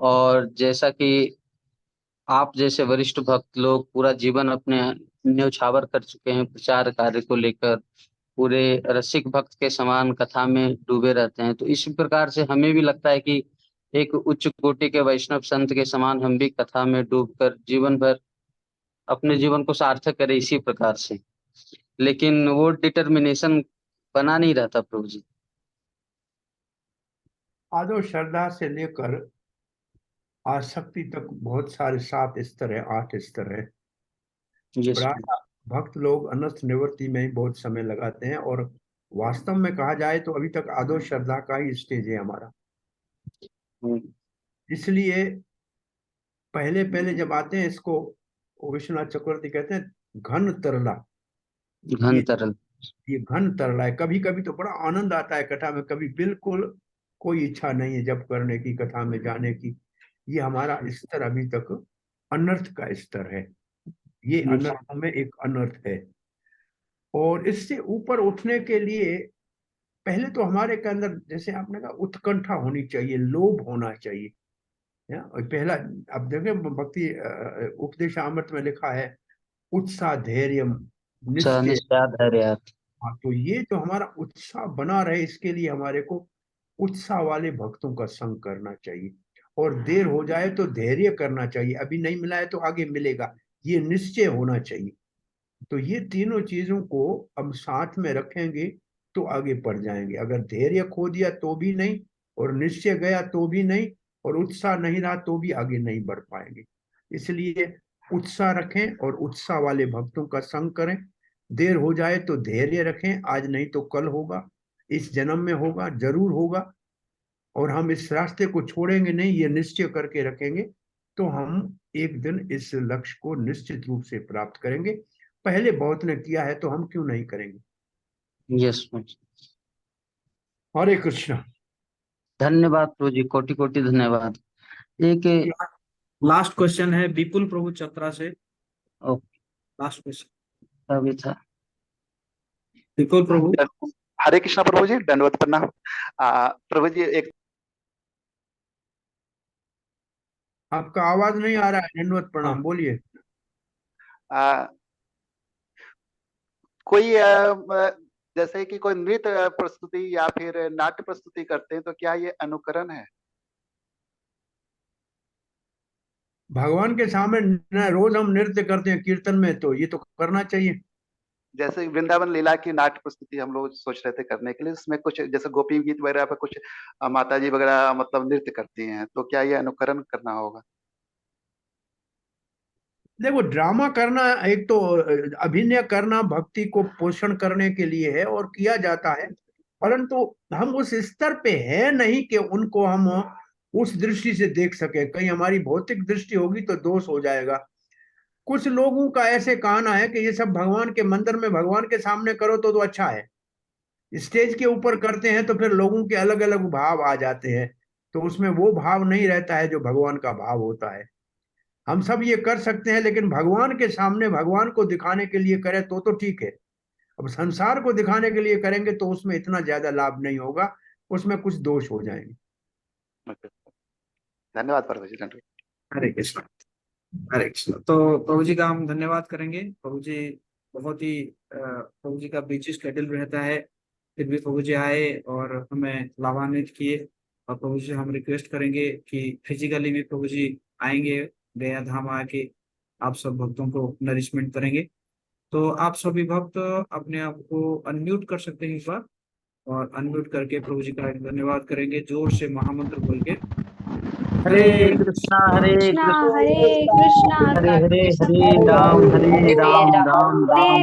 Speaker 4: और जैसा कि आप जैसे वरिष्ठ भक्त लोग पूरा जीवन अपने न्यौछावर कर चुके हैं प्रचार कार्य को लेकर, पूरे रसिक भक्त के समान कथा में डूबे रहते हैं, तो इसी प्रकार से हमें भी लगता है कि एक उच्च कोटि के वैष्णव संत के समान हम भी कथा में डूबकर जीवन भर अपने जीवन को सार्थक करें इसी प्रकार से। लेकिन वो डिटर्मिनेशन बना नहीं रहता प्रभु जी।
Speaker 2: आदो श्रद्धा से लेकर आसक्ति तक बहुत सारे 7 स्तर है, 8 स्तर है।
Speaker 4: यस
Speaker 2: प्राय भक्त लोग अनर्थ निवृत्ति में ही बहुत समय लगाते हैं और वास्तव में कहा जाए तो अभी तक आदो श्रद्धा का ही स्टेज है हमारा।
Speaker 4: हम्म,
Speaker 2: इसलिए पहले पहले जब आते हैं इसको विश्वनाथ चक्रवर्ती कहते हैं घन तरला।
Speaker 4: घन तरल।
Speaker 2: ये घन तरला है। कभी कभी तो बड़ा आनंद आता है कथा में, कभी बिल्कुल कोई इच्छा नहीं है जब करने की, कथा में जाने की। ये हमारा स्तर अभी तक अनर्थ का स्तर है। ये अनर्थ में एक अनर्थ है। और इससे ऊपर उठने के लिए पहले तो हमारे के अंदर, जैसे आपने कहा, उत्कंठा होनी चाहिए, लोभ होना चाहिए। और पहला, अब देखें भक्ति उपदेशामृत में लिखा है उत्साह धैर्य निश्चय।
Speaker 4: निश्चय धैर्य।
Speaker 2: हाँ, तो ये जो हमारा उत्साह बना रहे, इसके लिए हमारे को उत्साह वाले भक्तों का संग करना चाहिए। और देर हो जाए तो धैर्य करना चाहिए, अभी नहीं मिला है तो आगे मिलेगा, ये निश्चय होना चाहिए। तो ये तीनों चीजों को हम साथ में रखेंगे तो आगे बढ़ जाएंगे। अगर धैर्य खो दिया तो भी नहीं, और निश्चय गया तो भी नहीं, और उत्साह नहीं रहा तो भी आगे नहीं बढ़ पाएंगे। इसलिए उत्साह रखें और उत्साह वाले भक्तों का संग करें। देर हो जाए तो धैर्य रखें, आज नहीं तो कल होगा, इस जन्म में होगा, जरूर होगा। और हम इस रास्ते को छोड़ेंगे नहीं, ये निश्चय करके रखेंगे तो हम एक दिन इस लक्ष्य को निश्चित रूप से प्राप्त करेंगे। पहले बहुत ने किया है तो हम क्यों नहीं करेंगे।
Speaker 4: यस।
Speaker 2: हरे कृष्णा।
Speaker 4: धन्यवाद प्रभु जी, कोटि कोटि धन्यवाद। एक
Speaker 1: लास्ट क्वेश्चन है विपुल प्रभु चतरा से।
Speaker 4: ओके,
Speaker 1: लास्ट क्वेश्चन
Speaker 4: अभी था
Speaker 1: विपुल प्रभु।
Speaker 5: हरे कृष्णा प्रभु जी, दंडवत प्रणाम। प्रभु जी, एक
Speaker 2: आपका आवाज नहीं आ रहा है, दंडवत प्रणाम, बोलिए।
Speaker 5: कोई जैसे कि कोई नृत्य प्रस्तुति या फिर नाट्य प्रस्तुति करते हैं तो क्या ये अनुकरण है?
Speaker 2: भगवान के सामने रोज हम नृत्य करते हैं कीर्तन में, तो ये तो करना चाहिए।
Speaker 5: जैसे वृंदावन लीला की नाट्य प्रस्तुति हम लोग सोच रहे थे करने के लिए, उसमें कुछ जैसे गोपी गीत वगैरह पे कुछ माता जी वगैरह मतलब नृत्य करती हैं, तो क्या ये अनुकरण करना होगा?
Speaker 2: देखो, ड्रामा करना, एक तो अभिनय करना भक्ति को पोषण करने के लिए है और किया जाता है, परंतु हम उस स्तर पे है नहीं कि उनको हम उस दृष्टि से देख सके। कहीं हमारी भौतिक दृष्टि होगी तो दोष हो जाएगा। कुछ लोगों का ऐसे कहना है कि ये सब भगवान के मंदिर में भगवान के सामने करो तो अच्छा है, स्टेज के ऊपर करते हैं तो फिर लोगों के अलग अलग भाव आ जाते हैं, तो उसमें वो भाव नहीं रहता है जो भगवान का भाव होता है। हम सब ये कर सकते हैं, लेकिन भगवान के सामने भगवान को दिखाने के लिए करें तो ठीक है। अब संसार को दिखाने के लिए करेंगे तो उसमें इतना ज्यादा लाभ नहीं होगा, उसमें कुछ दोष हो जाएंगे।
Speaker 5: धन्यवाद प्रभु जी, धन्यवाद।
Speaker 1: हरे कृष्णा। हरे कृष्णा। तो प्रभु जी का हम धन्यवाद करेंगे। प्रभु जी बहुत ही प्रभु जी का बिजी शेड्यूल रहता है, फिर भी प्रभु जी आए और हमें लाभान्वित किए। और प्रभु जी हम रिक्वेस्ट करेंगे कि फिजिकली भी प्रभु जी आएंगे, गया धाम आके आप सब भक्तों को नरिशमेंट करेंगे। तो आप सभी भक्त अपने आप को अनम्यूट कर सकते हैं इस बार, और अनम्यूट करके प्रभु जी का धन्यवाद करेंगे जोर से महामंत्र बोल के।
Speaker 4: हरे कृष्णा हरे
Speaker 3: कृष्णा
Speaker 4: कृष्णा
Speaker 3: हरे कृष्णा
Speaker 4: हरे हरे
Speaker 3: कृष्ण
Speaker 4: हरे राम राम राम
Speaker 3: हरे